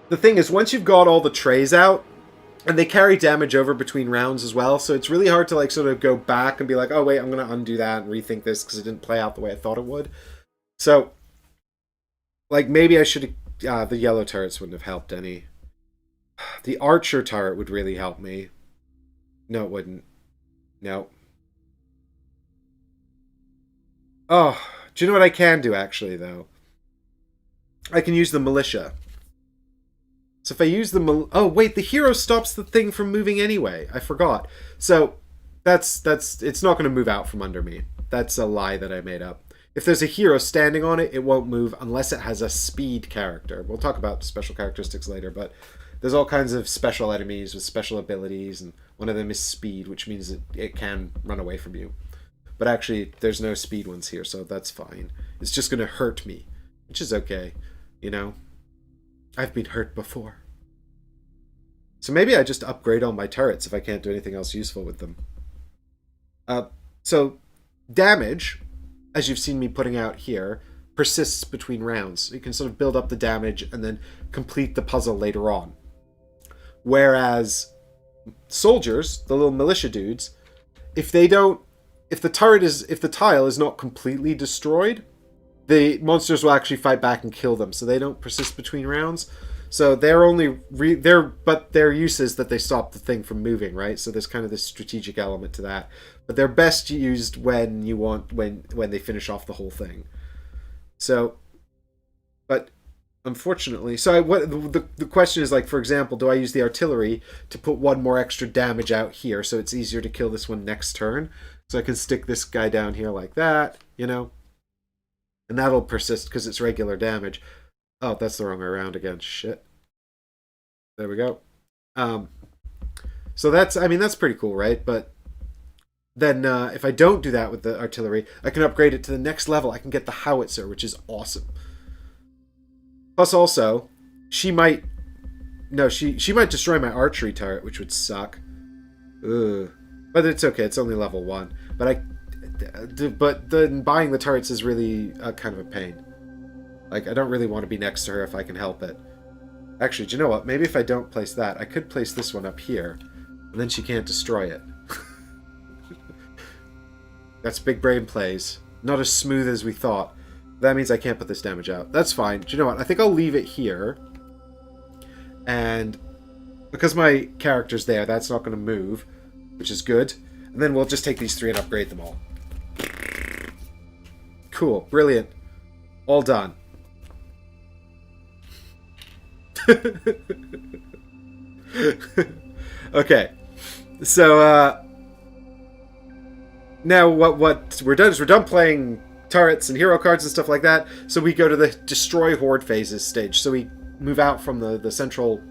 The thing is, once you've got all the trays out, and they carry damage over between rounds as well, so it's really hard to like sort of go back and be like, oh wait, I'm going to undo that and rethink this because it didn't play out the way I thought it would. So, like, maybe I should have... the yellow turrets wouldn't have helped any. The archer turret would really help me. No, it wouldn't. No. Oh, do you know what I can do, actually, though? I can use the militia. So if I use the... Oh, wait, the hero stops the thing from moving anyway. I forgot. So, that's... It's not going to move out from under me. That's a lie that I made up. If there's a hero standing on it, it won't move unless it has a speed character. We'll talk about special characteristics later, but there's all kinds of special enemies with special abilities, and one of them is speed, which means it can run away from you. But actually, there's no speed ones here, so that's fine. It's just going to hurt me, which is okay, you know? I've been hurt before. So maybe I just upgrade all my turrets if I can't do anything else useful with them. So, damage, as you've seen me putting out here, persists between rounds. You can sort of build up the damage and then complete the puzzle later on. Whereas soldiers, the little militia dudes, if the tile is not completely destroyed, the monsters will actually fight back and kill them, so they don't persist between rounds. So they're only but their use is that they stop the thing from moving, right? So there's kind of this strategic element to that. But they're best used when they finish off the whole thing. So, but unfortunately, the question is, like, for example, do I use the artillery to put one more extra damage out here so it's easier to kill this one next turn? So I can stick this guy down here like that, you know? And that'll persist because it's regular damage. Oh, that's the wrong way around again. Shit. There we go. So that's pretty cool, right? But then if I don't do that with the artillery, I can upgrade it to the next level. I can get the howitzer, which is awesome. Plus also, she might destroy my archery turret, which would suck. Ugh. But it's okay. It's only level 1. But then buying the turrets is really kind of a pain. Like, I don't really want to be next to her if I can help it. Actually, do you know what? Maybe if I don't place that, I could place this one up here, and then she can't destroy it. That's big brain plays. Not as smooth as we thought. That means I can't put this damage out. That's fine. Do you know what? I think I'll leave it here. And because my character's there, that's not going to move, which is good. And then we'll just take these 3 and upgrade them all. Cool. Brilliant. All done. Okay, so now what we're done is we're done playing turrets and hero cards and stuff like that. So we go to the destroy horde phases stage. So we move out from the central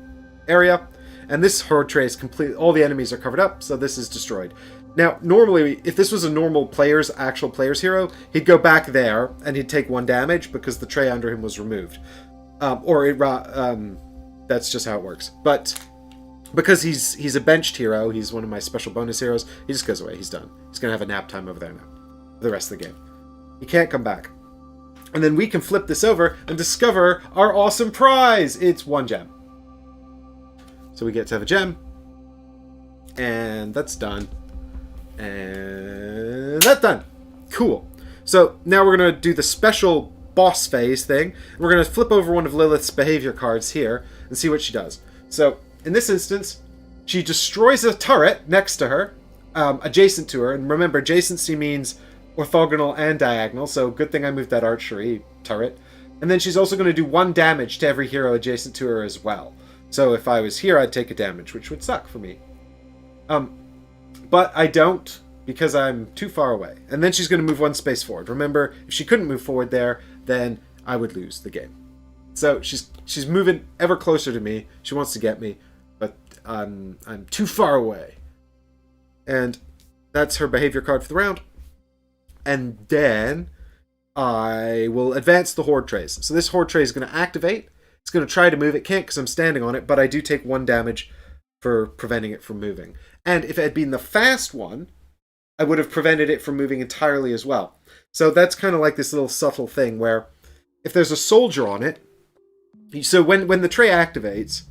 area, and this horde tray is complete. All the enemies are covered up, so this is destroyed. Now, normally, if this was a normal actual player's hero, he'd go back there and he'd take 1 damage because the tray under him was removed. That's just how it works. But because he's a benched hero, he's one of my special bonus heroes, he just goes away. He's done. He's going to have a nap time over there now for the rest of the game. He can't come back. And then we can flip this over and discover our awesome prize. It's 1 gem. So we get to have a gem. And that's done. And that's done. Cool. So now we're going to do the special boss phase thing. We're going to flip over one of Liloth'd's behavior cards here and see what she does. So in this instance, she destroys a turret next to her, adjacent to her. And remember, adjacency means orthogonal and diagonal, so good thing I moved that archery turret. And then she's also going to do 1 damage to every hero adjacent to her as well. So if I was here, I'd take a damage, which would suck for me. But I don't, because I'm too far away. And then she's going to move 1 space forward. Remember, if she couldn't move forward there, then I would lose the game. So she's moving ever closer to me. She wants to get me, but I'm too far away. And that's her behavior card for the round. And then I will advance the Horde trays. So this Horde tray is going to activate. It's going to try to move. It can't because I'm standing on it, but I do take 1 damage for preventing it from moving. And if it had been the fast one, I would have prevented it from moving entirely as well. So that's kind of like this little subtle thing where if there's a soldier on it, so when the tray activates,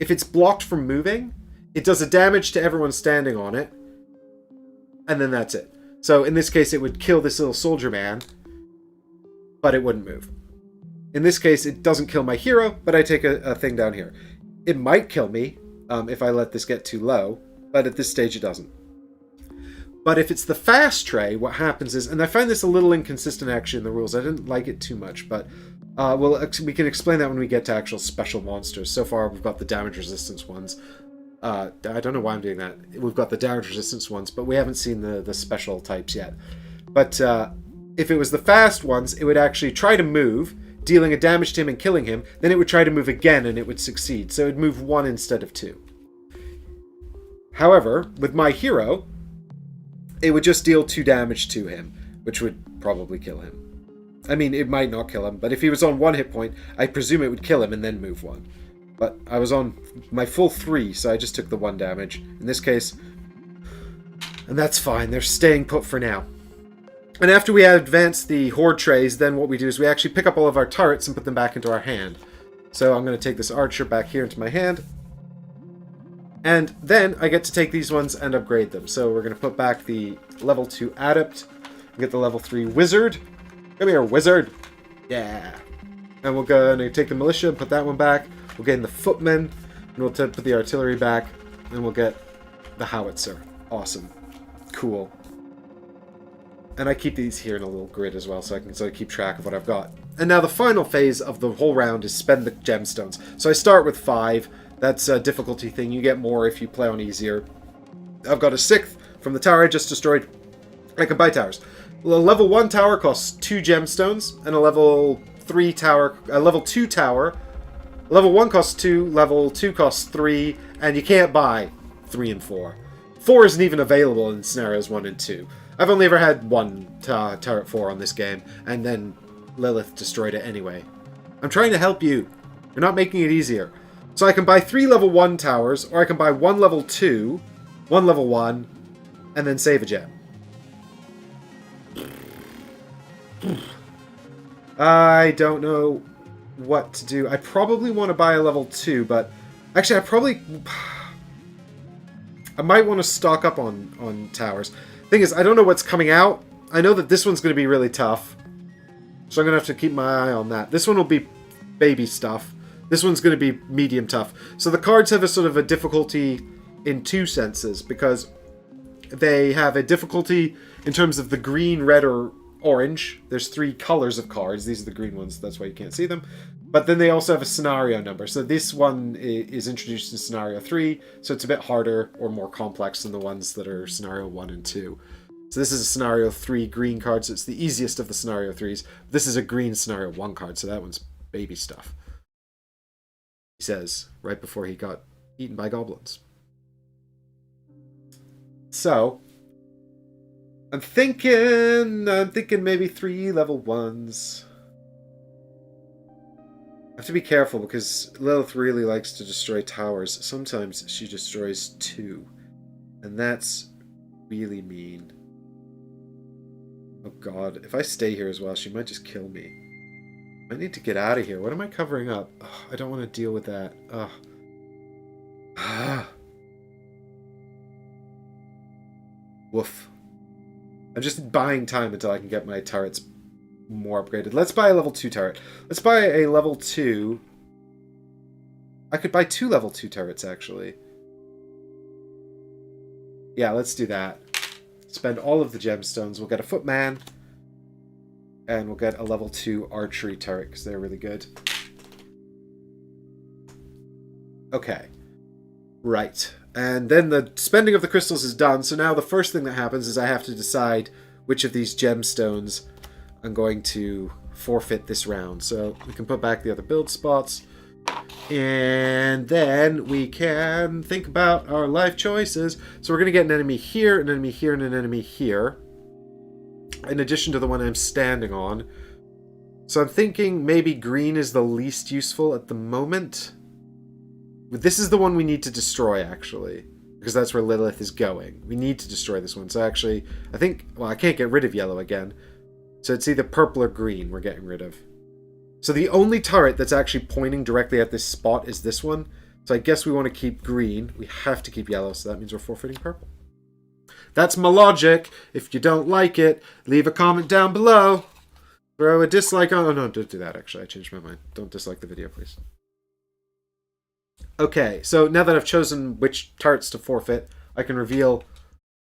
if it's blocked from moving, it does a damage to everyone standing on it, and then that's it. So in this case, it would kill this little soldier man, but it wouldn't move. In this case, it doesn't kill my hero, but I take a thing down here. It might kill me if I let this get too low, but at this stage it doesn't. But if it's the fast tray, what happens is, and I find this a little inconsistent actually in the rules, I didn't like it too much, but we can explain that when we get to actual special monsters. So far we've got the damage resistance ones. I don't know why I'm doing that. We've got the damage resistance ones, but we haven't seen the special types yet. But if it was the fast ones, it would actually try to move, dealing a damage to him and killing him, then it would try to move again and it would succeed. So it would move 1 instead of 2. However, with my hero, it would just deal 2 damage to him, which would probably kill him. I mean, it might not kill him, but if he was on 1 hit point, I presume it would kill him and then move 1. But I was on my full 3, so I just took the 1 damage. In this case, and that's fine. They're staying put for now. And after we advance the Horde trays, then what we do is we actually pick up all of our turrets and put them back into our hand. So I'm going to take this archer back here into my hand. And then I get to take these ones and upgrade them. So we're going to put back the level 2 adept. Get the level 3 wizard. Come here, wizard. Yeah. And we're going to take the militia and put that one back. We'll get in the footmen. And we'll put the artillery back. And we'll get the howitzer. Awesome. Cool. And I keep these here in a little grid as well, so I can sort of keep track of what I've got. And now the final phase of the whole round is spend the gemstones. So I start with 5. That's a difficulty thing. You get more if you play on easier. I've got a 6th from the tower I just destroyed. I can buy towers. A level 1 tower costs 2 gemstones, and a level 2 tower. Level 1 costs 2, level 2 costs 3, and you can't buy 3 and 4. 4 isn't even available in scenarios 1 and 2. I've only ever had 1 turret 4 on this game, and then Lilith destroyed it anyway. I'm trying to help you. You're not making it easier. So I can buy 3 level 1 towers, or I can buy 1 level 2, 1 level 1, and then save a gem. I don't know what to do. I probably want to buy a level 2, but actually I might want to stock up on towers. Thing is, I don't know what's coming out. I know that this one's going to be really tough, so I'm going to have to keep my eye on that. This one will be baby stuff. This one's going to be medium tough. So the cards have a sort of a difficulty in 2 senses, because they have a difficulty in terms of the green, red, or orange. There's 3 colors of cards. These are the green ones, that's why you can't see them. But then they also have a scenario number. So this one is introduced in scenario 3, so it's a bit harder or more complex than the ones that are scenario 1 and 2. So this is a scenario 3 green card, so it's the easiest of the scenario 3s. This is a green scenario 1 card, so that one's baby stuff. He says, right before he got eaten by goblins. So, I'm thinking maybe 3 level 1s. I have to be careful because Lilith really likes to destroy towers. Sometimes she destroys 2. And that's really mean. Oh god, if I stay here as well, she might just kill me. I need to get out of here. What am I covering up? Oh, I don't want to deal with that. Woof. I'm just buying time until I can get my turrets more upgraded. Let's buy a level 2 turret. Let's buy a level 2. I could buy 2 level 2 turrets, actually. Yeah, let's do that. Spend all of the gemstones. We'll get a footman. And we'll get a level 2 archery turret, because they're really good. Okay. Right. And then the spending of the crystals is done, so now the first thing that happens is I have to decide which of these gemstones I'm going to forfeit this round. So we can put back the other build spots. And then we can think about our life choices. So we're going to get an enemy here, an enemy here, and an enemy here. In addition to the one I'm standing on. So I'm thinking maybe green is the least useful at the moment. This is the one we need to destroy, actually. Because that's where Liloth'd is going. We need to destroy this one. So actually, I think... Well, I can't get rid of yellow again. So it's either purple or green we're getting rid of. So the only turret that's actually pointing directly at this spot is this one. So I guess we want to keep green. We have to keep yellow, so that means we're forfeiting purple. That's my logic. If you don't like it, leave a comment down below. Throw a dislike on... Oh, no, don't do that, actually. I changed my mind. Don't dislike the video, please. Okay, so now that I've chosen which turrets to forfeit, I can reveal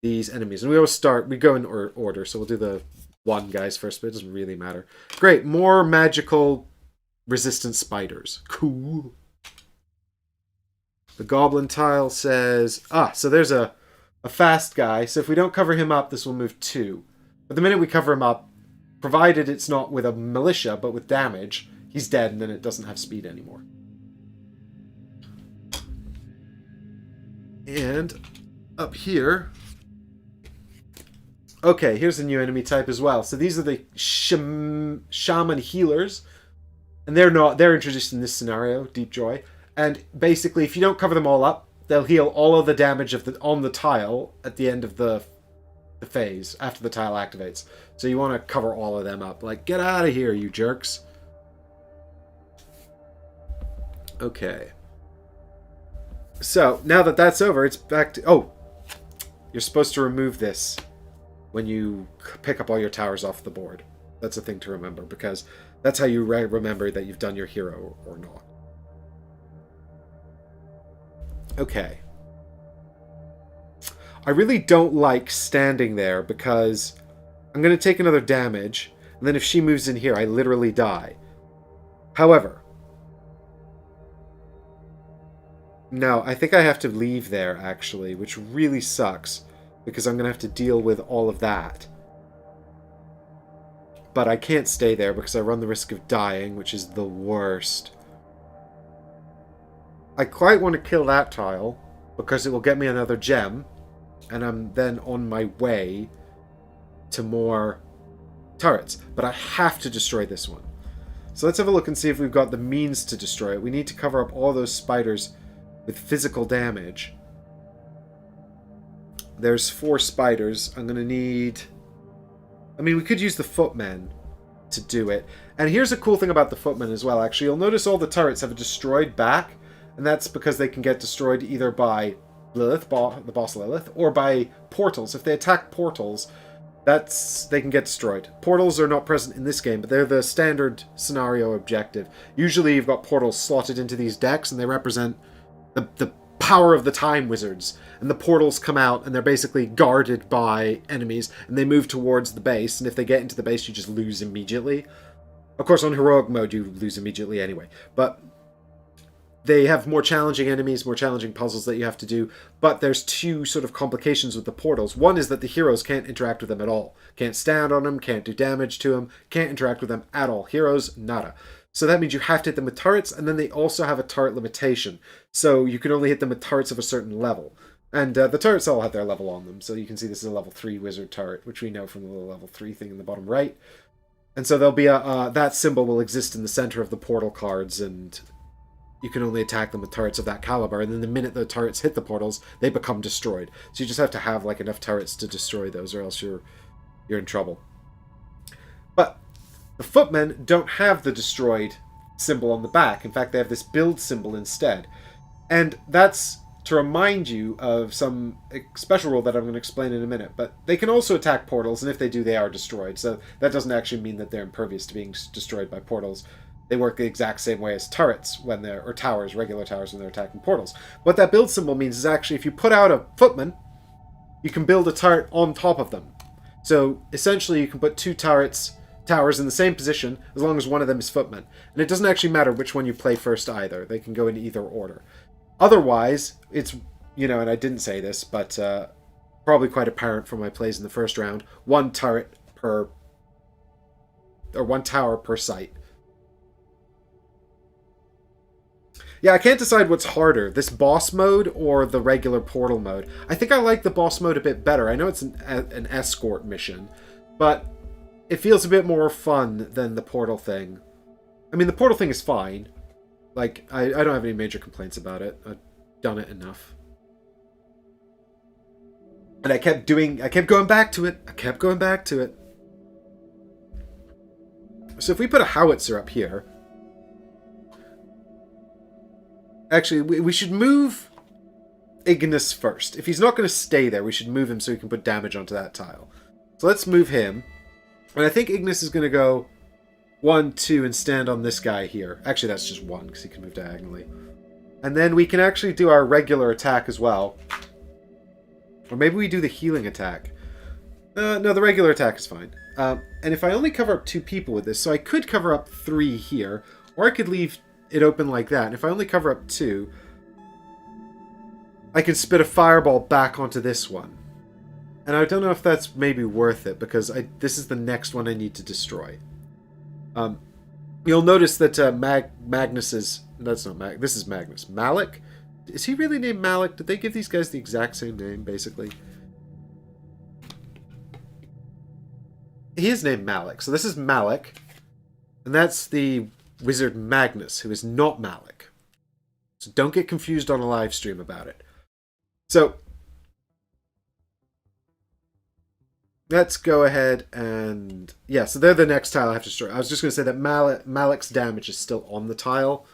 these enemies. And we always start... We go in order, so we'll do the... one guys first, but it doesn't really matter. Great, more magical resistant spiders. Cool. The goblin tile says... so there's a fast guy. So if we don't cover him up, this will move 2. But the minute we cover him up, provided it's not with a militia, but with damage, he's dead, and then it doesn't have speed anymore. And up here... Okay, here's a new enemy type as well. So these are the shaman healers. And they're introduced in this scenario, Deep Joy. And basically, if you don't cover them all up, they'll heal all of the damage on the tile at the end of the phase, after the tile activates. So you want to cover all of them up. Like, get out of here, you jerks. Okay. So, now that that's over, it's back to... Oh! You're supposed to remove this when you pick up all your towers off the board. That's a thing to remember, because that's how you remember that you've done your hero or not. Okay. I really don't like standing there, because I'm going to take another damage, and then if she moves in here, I literally die. However... No, I think I have to leave there, actually, which really sucks. Because I'm going to have to deal with all of that. But I can't stay there because I run the risk of dying, which is the worst. I quite want to kill that tile, because it will get me another gem. And I'm then on my way to more turrets. But I have to destroy this one. So let's have a look and see if we've got the means to destroy it. We need to cover up all those spiders with physical damage. There's 4 spiders. I'm going to need... I mean, we could use the footmen to do it. And here's a cool thing about the footmen as well, actually. You'll notice all the turrets have a destroyed back, and that's because they can get destroyed either by Liloth'd, the boss Liloth'd, or by portals. If they attack portals, they can get destroyed. Portals are not present in this game, but they're the standard scenario objective. Usually you've got portals slotted into these decks, and they represent the power of the time wizards. And the portals come out, and they're basically guarded by enemies, and they move towards the base, and if they get into the base, you just lose immediately. Of course, on heroic mode, you lose immediately anyway. But they have more challenging enemies, more challenging puzzles that you have to do, but there's 2 sort of complications with the portals. One is that the heroes can't interact with them at all. Can't stand on them, can't do damage to them, can't interact with them at all. Heroes, nada. So that means you have to hit them with turrets, and then they also have a turret limitation. So you can only hit them with turrets of a certain level. And the turrets all have their level on them. So you can see this is a level 3 wizard turret, which we know from the little level 3 thing in the bottom right. And so there'll be that symbol will exist in the center of the portal cards, and you can only attack them with turrets of that caliber. And then the minute the turrets hit the portals, they become destroyed. So you just have to have like enough turrets to destroy those, or else you're in trouble. But the footmen don't have the destroyed symbol on the back. In fact, they have this build symbol instead. And that's to remind you of some special rule that I'm going to explain in a minute. But they can also attack portals, and if they do, they are destroyed. So that doesn't actually mean that they're impervious to being destroyed by portals. They work the exact same way as turrets when they're, or towers, regular towers when they're attacking portals. What that build symbol means is actually if you put out a footman, you can build a turret on top of them. So essentially you can put 2 turrets towers in the same position as long as one of them is footmen. And it doesn't actually matter which one you play first either. They can go in either order. Otherwise, it's, you know, and I didn't say this, but probably quite apparent from my plays in the first round, one turret per, or one tower per site. Yeah, I can't decide what's harder, this boss mode or the regular portal mode. I think I like the boss mode a bit better. I know it's an escort mission, but it feels a bit more fun than the portal thing. I mean, the portal thing is fine. Like, I don't have any major complaints about it. I've done it enough. And I kept going back to it. I kept going back to it. So if we put a howitzer up here... Actually, we should move Ignis first. If he's not going to stay there, we should move him so he can put damage onto that tile. So let's move him. And I think Ignis is going to go 1, 2, and stand on this guy here. Actually, that's just 1, because he can move diagonally. And then we can actually do our regular attack as well. Or maybe we do the healing attack. No, the regular attack is fine. And if I only cover up 2 people with this, so I could cover up 3 here, or I could leave it open like that. And if I only cover up 2, I can spit a fireball back onto this one. And I don't know if that's maybe worth it, because this is the next one I need to destroy. You'll notice that Magnus is... That's not Mag... This is Magnus. Malik? Is he really named Malik? Did they give these guys the exact same name, basically? He is named Malik. So this is Malik. And that's the wizard Magnus, who is not Malik. So don't get confused on a live stream about it. So... let's go ahead and... yeah, so they're the next tile I have to destroy. I was just going to say that Malik's damage is still on the tile.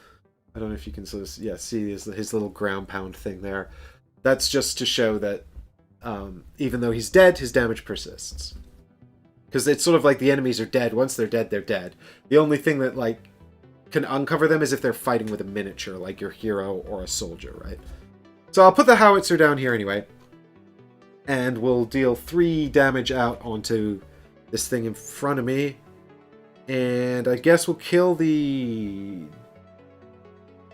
I don't know if you can sort of see his little ground pound thing there. That's just to show that even though he's dead, his damage persists. Because it's sort of like the enemies are dead. Once they're dead, they're dead. The only thing that like can uncover them is if they're fighting with a miniature, like your hero or a soldier, right? So I'll put the howitzer down here anyway. And we'll deal 3 damage out onto this thing in front of me. And I guess we'll kill the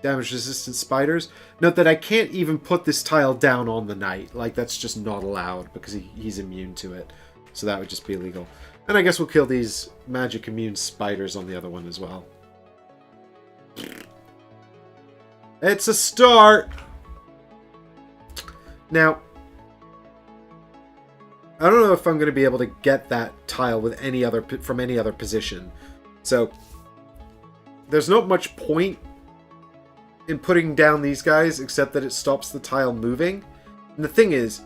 damage-resistant spiders. Note that I can't even put this tile down on the knight. Like, that's just not allowed because he's immune to it. So that would just be illegal. And I guess we'll kill these magic-immune spiders on the other one as well. It's a start! Now... I don't know if I'm going to be able to get that tile with from any other position. So, there's not much point in putting down these guys, except that it stops the tile moving. And the thing is,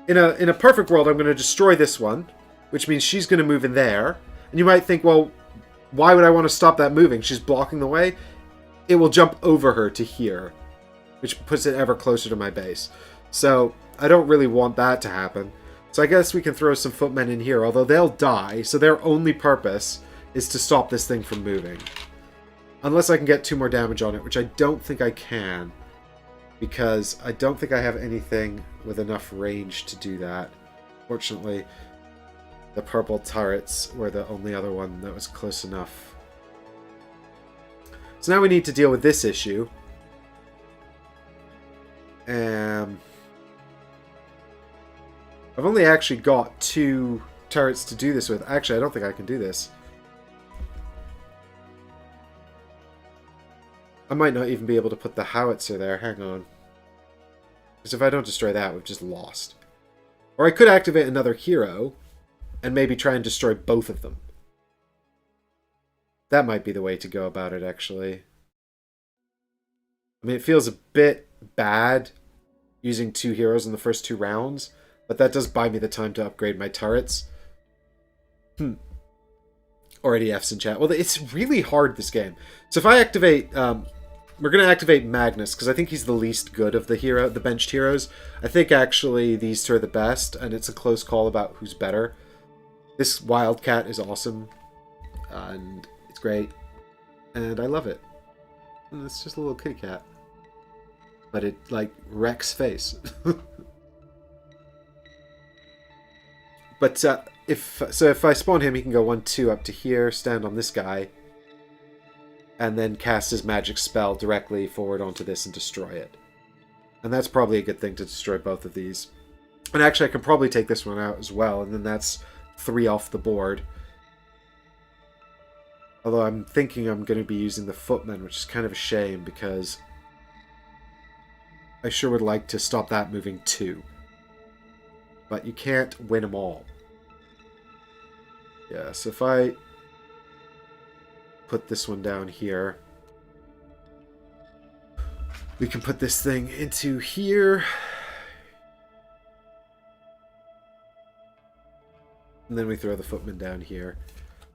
in a perfect world, I'm going to destroy this one, which means she's going to move in there. And you might think, well, why would I want to stop that moving? She's blocking the way. It will jump over her to here, which puts it ever closer to my base. So, I don't really want that to happen. So I guess we can throw some footmen in here, although they'll die, so their only purpose is to stop this thing from moving. Unless I can get 2 more damage on it, which I don't think I can. Because I don't think I have anything with enough range to do that. Fortunately, the purple turrets were the only other one that was close enough. So now we need to deal with this issue. I've only actually got 2 turrets to do this with. Actually, I don't think I can do this. I might not even be able to put the howitzer there. Hang on. Because if I don't destroy that, we've just lost. Or I could activate another hero and maybe try and destroy both of them. That might be the way to go about it, actually. I mean, it feels a bit bad using 2 heroes in the first 2 rounds. But that does buy me the time to upgrade my turrets. Already F's in chat. Well, it's really hard, this game. So if I activate... we're going to activate Magnus, because I think he's the least good of the benched heroes. I think, actually, these 2 are the best, and it's a close call about who's better. This Wildcat is awesome. And it's great. And I love it. And it's just a little kitty cat. But it, like, wrecks face. But if I spawn him, he can go 1-2 up to here, stand on this guy, and then cast his magic spell directly forward onto this and destroy it. And that's probably a good thing to destroy both of these. And actually, I can probably take this one out as well, and then that's 3 off the board. Although I'm thinking I'm going to be using the footmen, which is kind of a shame, because I sure would like to stop that moving 2. But you can't win them all. Yeah, so if I put this one down here, we can put this thing into here. And then we throw the footman down here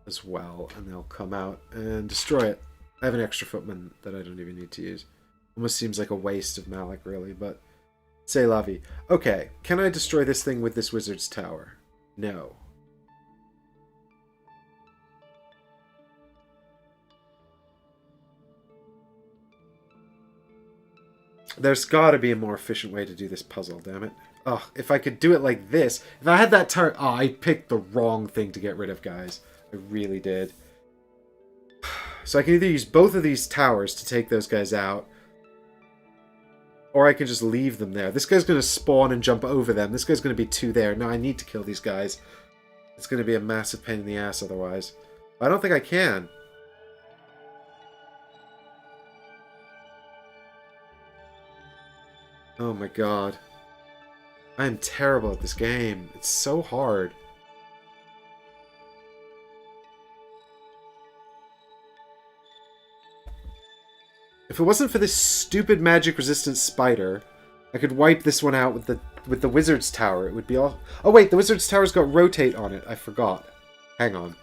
as well, and they'll come out and destroy it. I have an extra footman that I don't even need to use. Almost seems like a waste of Malik, really, but c'est la vie. Okay, can I destroy this thing with this wizard's tower? No. There's gotta be a more efficient way to do this puzzle, damn it. Oh, if I could do it like this. If I had that turret... Oh, I picked the wrong thing to get rid of, guys. I really did. So I can either use both of these towers to take those guys out, or I can just leave them there. This guy's going to spawn and jump over them. This guy's going to be 2 there. No, I need to kill these guys. It's going to be a massive pain in the ass otherwise. I don't think I can. Oh my god. I am terrible at this game. It's so hard. If it wasn't for this stupid magic resistant spider, I could wipe this one out with the wizard's tower. It would be all... Oh wait, the wizard's tower's got rotate on it. I forgot. Hang on.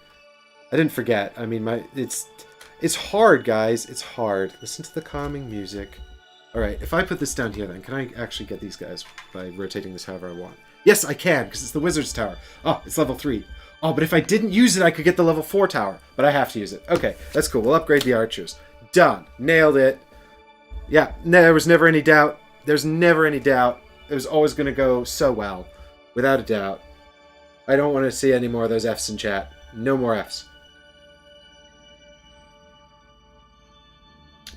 I didn't forget. I mean, it's hard, guys. It's hard. Listen to the calming music. Alright, if I put this down here then, can I actually get these guys by rotating this however I want? Yes, I can, because it's the wizard's tower. Oh, it's level 3. Oh, but if I didn't use it, I could get the level 4 tower. But I have to use it. Okay, that's cool. We'll upgrade the archers. Done. Nailed it. Yeah, there was never any doubt. There's never any doubt. It was always going to go so well. Without a doubt. I don't want to see any more of those Fs in chat. No more Fs.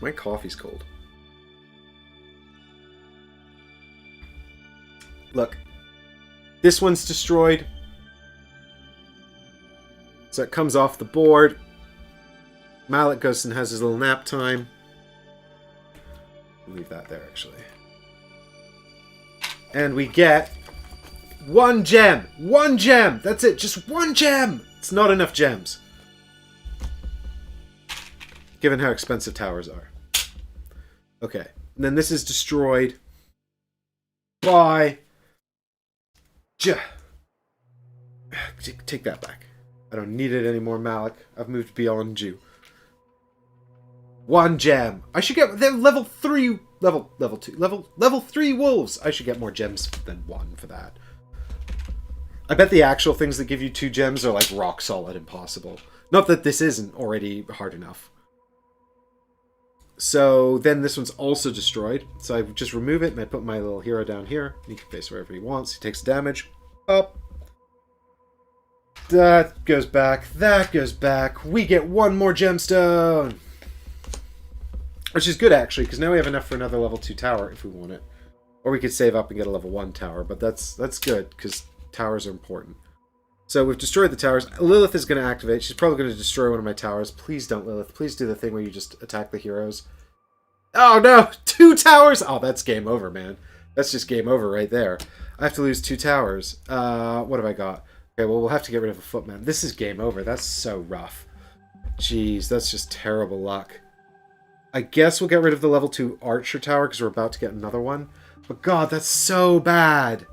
My coffee's cold. Look. This one's destroyed. So it comes off the board. Malik goes and has his little nap time. Leave that there, actually. And we get 1 gem! 1 gem! That's it, just 1 gem! It's not enough gems. Given how expensive towers are. Okay. And then this is destroyed by... Take that back. I don't need it anymore, Malik. I've moved beyond you. 1 gem. I should get... They're level 3... Level 2. Level 3 wolves. I should get more gems than 1 for that. I bet the actual things that give you 2 gems are like rock solid impossible. Not that this isn't already hard enough. So then this one's also destroyed. So I just remove it and I put my little hero down here. He can face wherever he wants. He takes damage. Up. That goes back. That goes back. We get 1 more gemstone. Which is good, actually, because now we have enough for another level 2 tower if we want it. Or we could save up and get a level 1 tower, but that's good, because towers are important. So we've destroyed the towers. Lilith is going to activate. She's probably going to destroy one of my towers. Please don't, Lilith. Please do the thing where you just attack the heroes. Oh, no! 2 towers! Oh, that's game over, man. That's just game over right there. I have to lose 2 towers. What have I got? Okay, well, we'll have to get rid of a footman. This is game over. That's so rough. Jeez, that's just terrible luck. I guess we'll get rid of the level 2 archer tower because we're about to get another one. But god, that's so bad.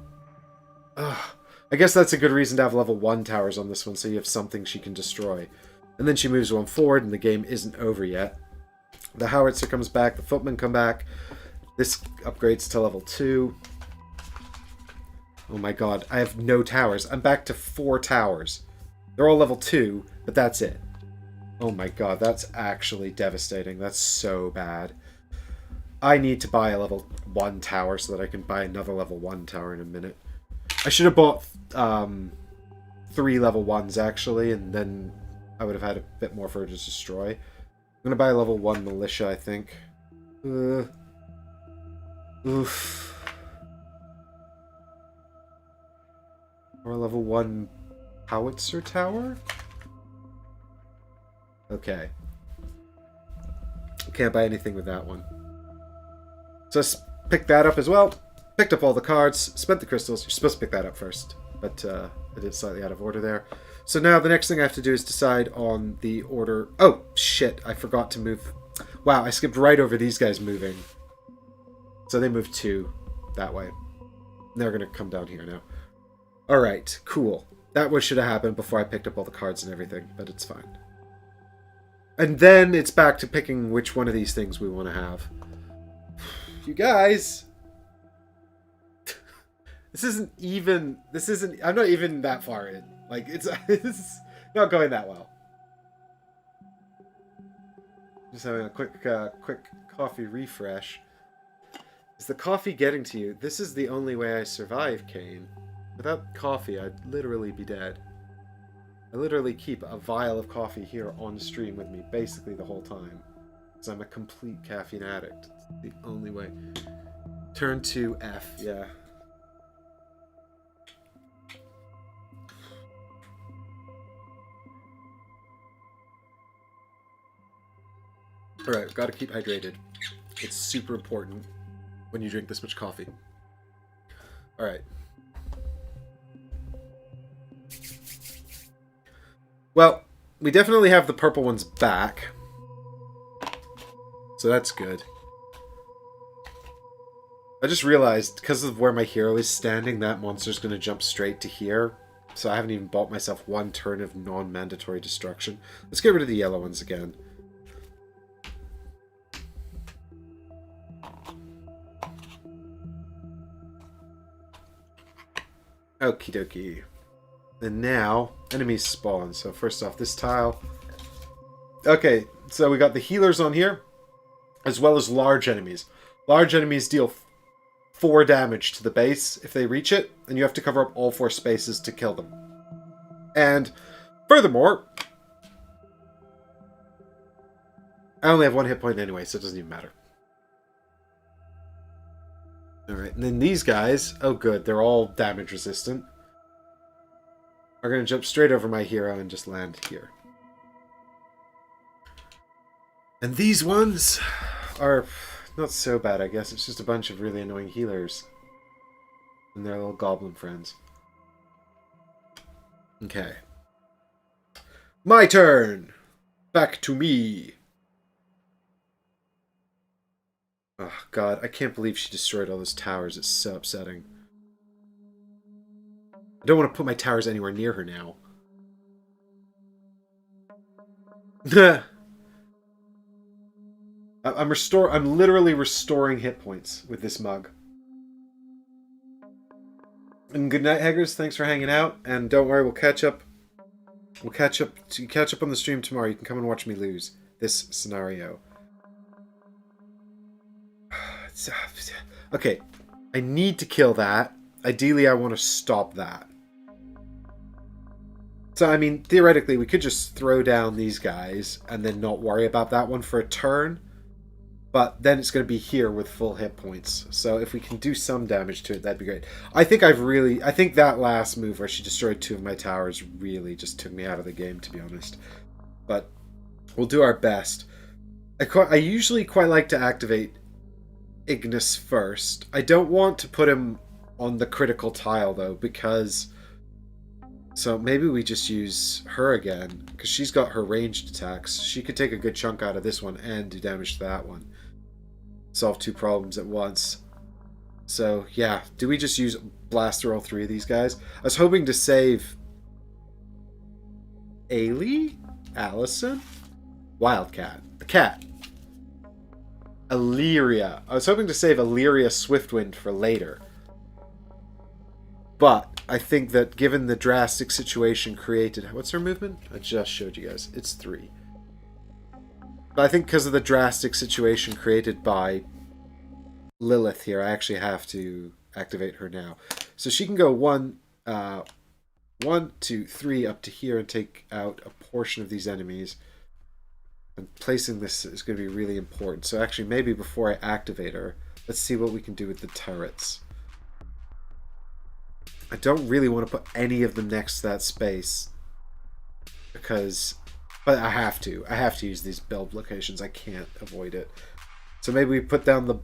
Ugh. I guess that's a good reason to have level 1 towers on this one so you have something she can destroy. And then she moves 1 forward and the game isn't over yet. The howitzer comes back, the footmen come back. This upgrades to level 2. Oh my god, I have no towers. I'm back to 4 towers. They're all level 2, but that's it. Oh my god, that's actually devastating. That's so bad. I need to buy a level 1 tower so that I can buy another level 1 tower in a minute. I should have bought 3 level 1s, actually, and then I would have had a bit more for her to destroy. I'm going to buy a level 1 militia, I think. Oof. Or a level 1 howitzer tower? Okay. Can't buy anything with that one. So I picked that up as well. Picked up all the cards, spent the crystals. You're supposed to pick that up first, but I did slightly out of order there. So now the next thing I have to do is decide on the order. Oh, shit, I forgot to move. Wow, I skipped right over these guys moving. So they moved 2 that way. They're going to come down here now. Alright, cool. That should have happened before I picked up all the cards and everything, but it's fine. And then it's back to picking which one of these things we want to have. You guys! This isn't... I'm not even that far in. Like, it's not going that well. Just having a quick coffee refresh. Is the coffee getting to you? This is the only way I survive, Kane. Without coffee, I'd literally be dead. I literally keep a vial of coffee here on stream with me basically the whole time. Because I'm a complete caffeine addict. It's the only way. Turn to F, yeah. Alright, gotta keep hydrated. It's super important when you drink this much coffee. Alright. Well, we definitely have the purple ones back. So that's good. I just realized, because of where my hero is standing, that monster's going to jump straight to here. So I haven't even bought myself 1 turn of non-mandatory destruction. Let's get rid of the yellow ones again. Okie dokie. And now, enemies spawn. So first off, this tile. Okay, so we got the healers on here, as well as large enemies. Large enemies deal 4 damage to the base if they reach it, and you have to cover up all 4 spaces to kill them. And furthermore, I only have 1 hit point anyway, so it doesn't even matter. Alright, and then these guys, oh good, they're all damage resistant, are going to jump straight over my hero and just land here. And these ones are not so bad, I guess. It's just a bunch of really annoying healers. And their little goblin friends. Okay. My turn! Back to me! Oh, God. I can't believe she destroyed all those towers. It's so upsetting. I don't want to put my towers anywhere near her now. I'm literally restoring hit points with this mug. And good night, Haggers. Thanks for hanging out. And don't worry, we'll catch up. We'll catch up on the stream tomorrow. You can come and watch me lose this scenario. Okay, I need to kill that. Ideally, I want to stop that. So, I mean, theoretically, we could just throw down these guys and then not worry about that one for a turn. But then it's going to be here with full hit points. So if we can do some damage to it, that'd be great. I think that last move where she destroyed 2 of my towers really just took me out of the game, to be honest. But we'll do our best. I usually quite like to activate Ignis first. I don't want to put him on the critical tile, though, because... So maybe we just use her again, because she's got her ranged attacks. She could take a good chunk out of this one and do damage to that one. Solve 2 problems at once. So, yeah. Do we just use blast through all 3 of these guys? I was hoping to save... Ailey? Allison? Wildcat. The cat. Illyria. I was hoping to save Illyria Swiftwind for later. But I think that given the drastic situation created... What's her movement? I just showed you guys. It's 3. But I think because of the drastic situation created by Lilith here, I actually have to activate her now. So she can go 1 1, 2, 3 up to here and take out a portion of these enemies. And placing this is going to be really important. So actually, maybe before I activate her, let's see what we can do with the turrets. I don't really want to put any of them next to that space. But I have to. I have to use these build locations. I can't avoid it. So maybe we put down the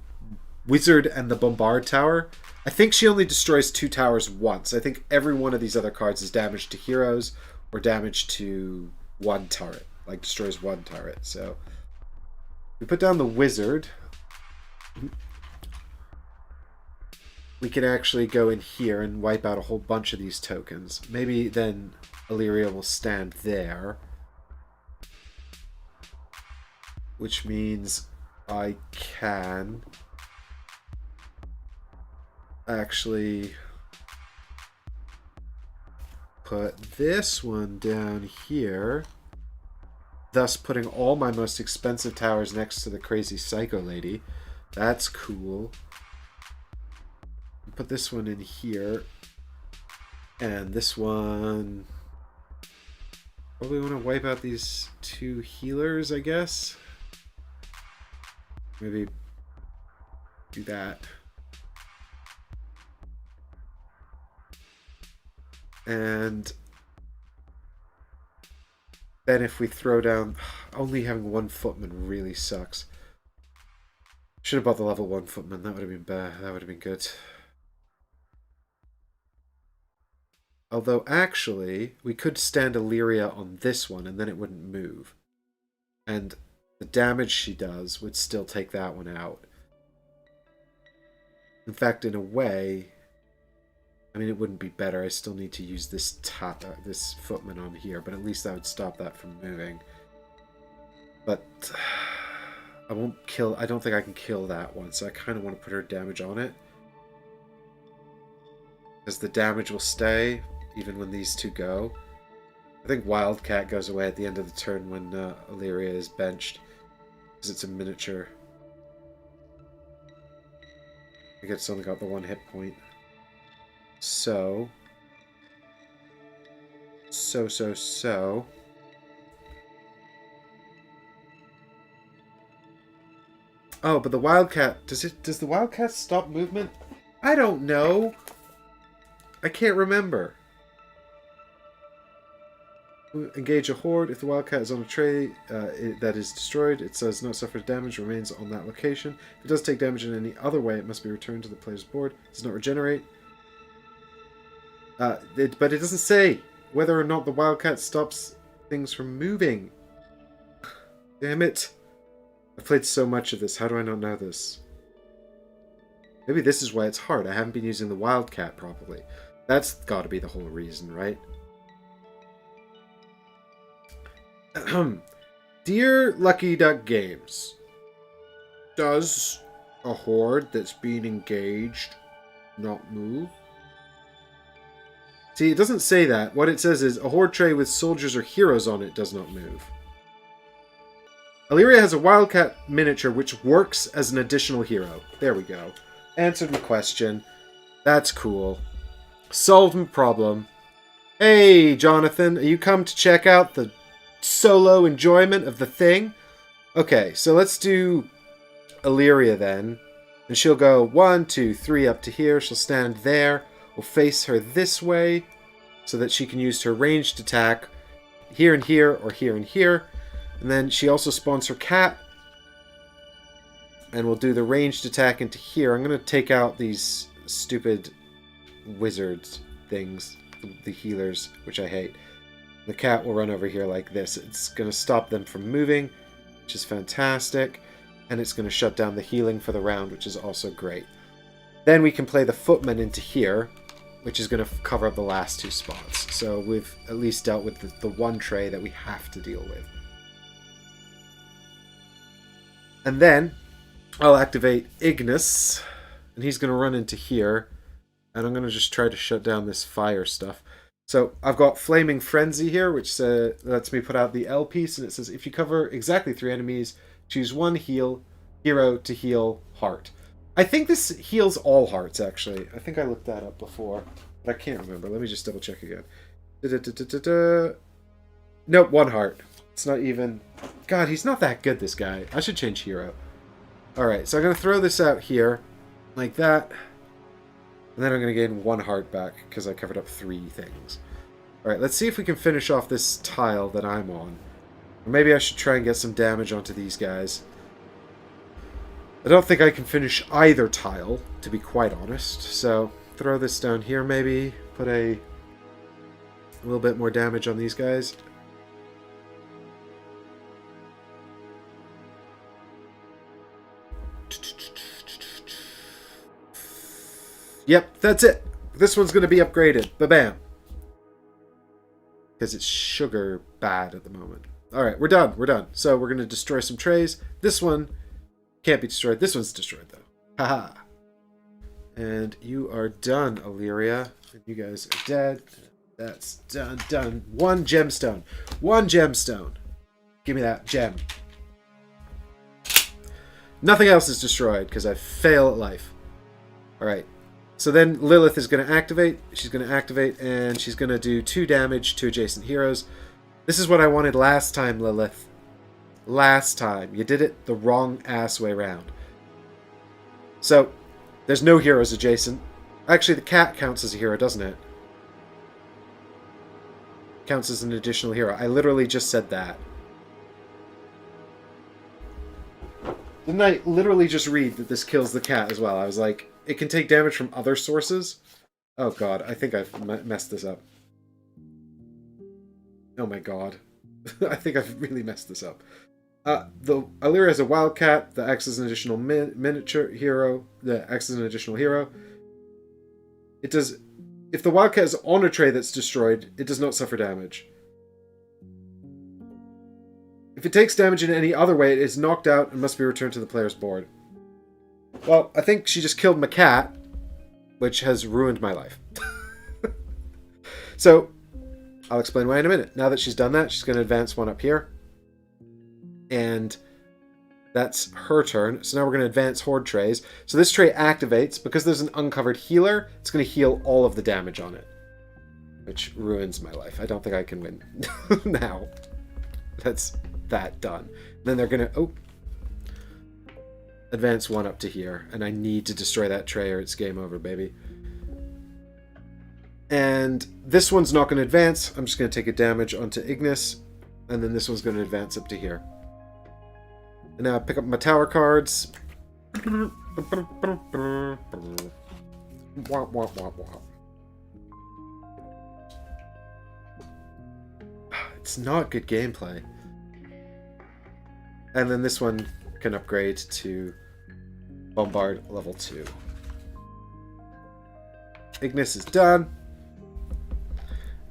Wizard and the Bombard Tower. I think she only destroys 2 towers once. I think every one of these other cards is damage to heroes or damage to 1 turret. Like, destroys 1 turret. So, we put down the Wizard. We can actually go in here and wipe out a whole bunch of these tokens. Maybe then Illyria will stand there. Which means I can actually put this one down here, thus putting all my most expensive towers next to the crazy psycho lady. That's cool. Put this one in here, and this one, probably want to wipe out these 2 healers, I guess. Maybe do that. And then if we throw down... Only having 1 footman really sucks. Should have bought the level 1 footman. That would have been bad. That would have been good. Although, actually, we could stand Illyria on this one, and then it wouldn't move. And the damage she does would still take that one out. In fact, in a way... I mean, it wouldn't be better. I still need to use this this footman on here, but at least that would stop that from moving. But I won't kill... I don't think I can kill that one, so I kind of want to put her damage on it. Because the damage will stay, even when these 2 go. I think Wildcat goes away at the end of the turn when Illyria is benched. Because it's a miniature. I think it's only got the 1 hit point. So. Oh, but the Wildcat... Does the Wildcat stop movement? I don't know. I can't remember. Engage a horde. If the Wildcat is on a tray that is destroyed, it does not suffer damage, remains on that location. If it does take damage in any other way, it must be returned to the player's board. It does not regenerate. But it doesn't say whether or not the Wildcat stops things from moving. Damn it. I've played so much of this. How do I not know this? Maybe this is why it's hard. I haven't been using the Wildcat properly. That's got to be the whole reason, right? Dear Lucky Duck Games, does a horde that's being engaged not move? See, it doesn't say that. What it says is, a horde tray with soldiers or heroes on it does not move. Illyria has a Wildcat miniature which works as an additional hero. There we go. Answered my question. That's cool. Solved my problem. Hey, Jonathan, are you come to check out the solo enjoyment of the thing? Okay, so let's do Illyria then. And she'll go 1, 2, 3 up to here. She'll stand there. We'll face her this way so that she can use her ranged attack here and here or here and here. And then she also spawns her cat. And we'll do the ranged attack into here. I'm going to take out these stupid wizards things, the healers, which I hate. The cat will run over here like this. It's going to stop them from moving, which is fantastic. And it's going to shut down the healing for the round, which is also great. Then we can play the footman into here, which is going to cover up the last 2 spots. So we've at least dealt with the 1 tray that we have to deal with. And then I'll activate Ignis, and he's going to run into here. And I'm going to just try to shut down this fire stuff. So I've got Flaming Frenzy here, which lets me put out the L piece, and it says, if you cover exactly 3 enemies, choose 1 hero to heal heart. I think this heals all hearts, actually. I think I looked that up before, but I can't remember. Let me just double check again. Nope, 1 heart. It's not even... God, he's not that good, this guy. I should change hero. Alright, so I'm going to throw this out here, like that. And then I'm going to gain 1 heart back, because I covered up 3 things. Alright, let's see if we can finish off this tile that I'm on. Or maybe I should try and get some damage onto these guys. I don't think I can finish either tile, to be quite honest. So, throw this down here maybe. Put a little bit more damage on these guys. Yep, that's it. This one's going to be upgraded. Ba-bam. Because it's sugar bad at the moment. Alright, we're done. We're done. So we're going to destroy some trays. This one can't be destroyed. This one's destroyed, though. Haha. And you are done, Illyria. And you guys are dead. That's done. Done. 1 gemstone. 1 gemstone. Give me that gem. Nothing else is destroyed because I fail at life. Alright. So then Lilith is going to activate. She's going to activate and she's going to do 2 damage to adjacent heroes. This is what I wanted last time, Lilith. Last time. You did it the wrong ass way around. So, there's no heroes adjacent. Actually, the cat counts as a hero, doesn't it? Counts as an additional hero. I literally just said that. Didn't I literally just read that this kills the cat as well? I was like, it can take damage from other sources? Oh god, I think I've messed this up. Oh my god. I think I've really messed this up. The Illyria is a wildcat that acts as an additional miniature hero. That acts as an additional hero. It does... If the wildcat is on a tray that's destroyed, it does not suffer damage. If it takes damage in any other way, it is knocked out and must be returned to the player's board. Well, I think she just killed my cat, which has ruined my life. So, I'll explain why in a minute. Now that she's done that, she's going to advance 1 up here. And that's her turn. So now we're going to advance horde trays. So this tray activates. Because there's an uncovered healer, it's going to heal all of the damage on it. Which ruins my life. I don't think I can win now. That's that done. And then they're going to... Oh. Advance 1 up to here. And I need to destroy that tray or it's game over, baby. And this one's not going to advance. I'm just going to take a damage onto Ignis. And then this one's going to advance up to here. And now pick up my tower cards. It's not good gameplay. And then this one can upgrade to Bombard level 2. Ignis is done.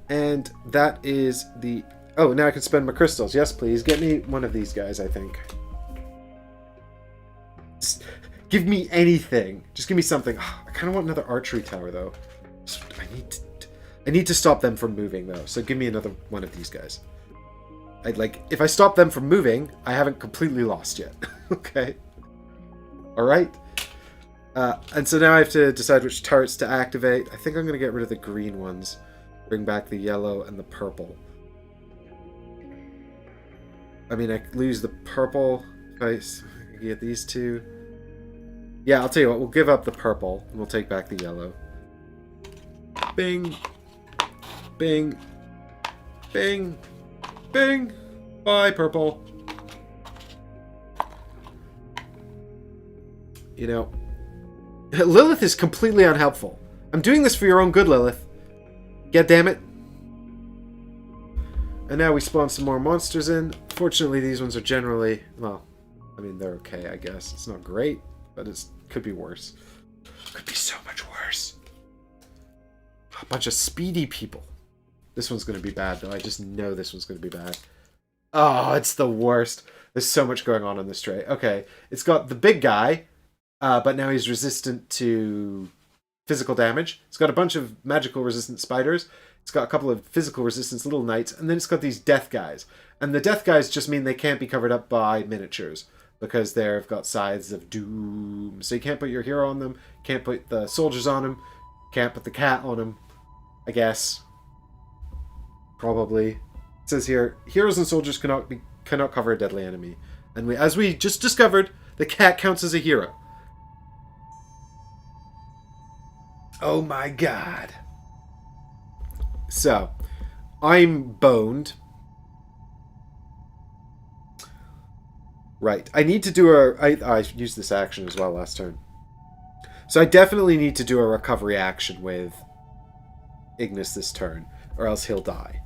And that is the... Oh, now I can spend my crystals. Yes, please. Get me one of these guys, I think. Just give me anything. Just give me something. Oh, I kind of want another archery tower, though. I need to stop them from moving, though. So give me another one of these guys. If I stop them from moving, I haven't completely lost yet. Okay. Alright. And so now I have to decide which turrets to activate. I think I'm going to get rid of the green ones. Bring back the yellow and the purple. I mean, I lose the purple. If I get these 2. Yeah, I'll tell you what. We'll give up the purple, and we'll take back the yellow. Bing. Bing. Bing. Bing. Bye, purple. You know, Lilith is completely unhelpful. I'm doing this for your own good, Lilith. God damn it. And now we spawn some more monsters in. Fortunately, these ones are generally... Well, I mean, they're okay, I guess. It's not great, but it could be worse. Could be so much worse. A bunch of speedy people. This one's going to be bad, though. I just know this one's going to be bad. Oh, it's the worst. There's so much going on this tray. Okay, it's got the big guy, but now he's resistant to physical damage. It's got a bunch of magical resistant spiders. It's got a couple of physical resistance little knights, and then it's got these death guys. And the death guys just mean they can't be covered up by miniatures, because they've got scythes of doom. So you can't put your hero on them, can't put the soldiers on them, can't put the cat on them, I guess. Probably. It says here, heroes and soldiers cannot cover a deadly enemy. And as we just discovered, the cat counts as a hero. Oh my god. So, I'm boned. Right. I need to do I used this action as well last turn. So I definitely need to do a recovery action with Ignis this turn, or else he'll die.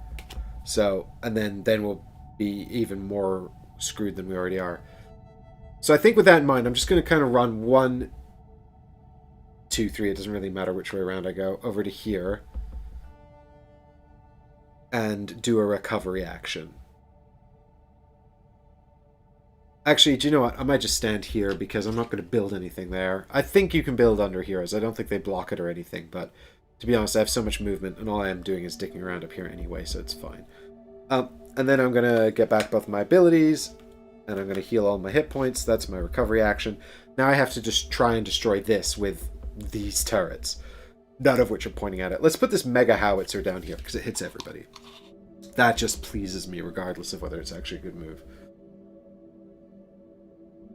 So, and then we'll be even more screwed than we already are. So I think with that in mind, I'm just going to kind of run 1, 2, 3. It doesn't really matter which way around I go. Over to here. And do a recovery action. Actually, do you know what? I might just stand here because I'm not going to build anything there. I think you can build under heroes. I don't think they block it or anything, but to be honest, I have so much movement, and all I am doing is dicking around up here anyway, so it's fine. And then I'm going to get back both my abilities, and I'm going to heal all my hit points. That's my recovery action. Now I have to just try and destroy this with these turrets, none of which are pointing at it. Let's put this mega howitzer down here, because it hits everybody. That just pleases me, regardless of whether it's actually a good move.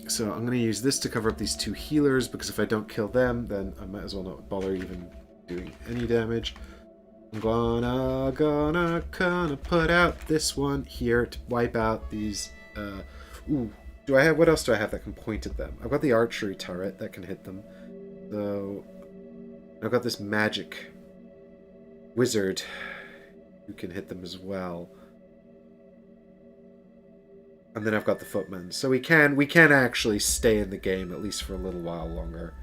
So I'm going to use this to cover up these 2 healers, because if I don't kill them, then I might as well not bother even doing any damage. I'm gonna put out this one here to wipe out these... ooh, what else do I have that can point at them? I've got the archery turret that can hit them. So I've got this magic wizard who can hit them as well. And then I've got the footmen. So we can actually stay in the game, at least for a little while longer.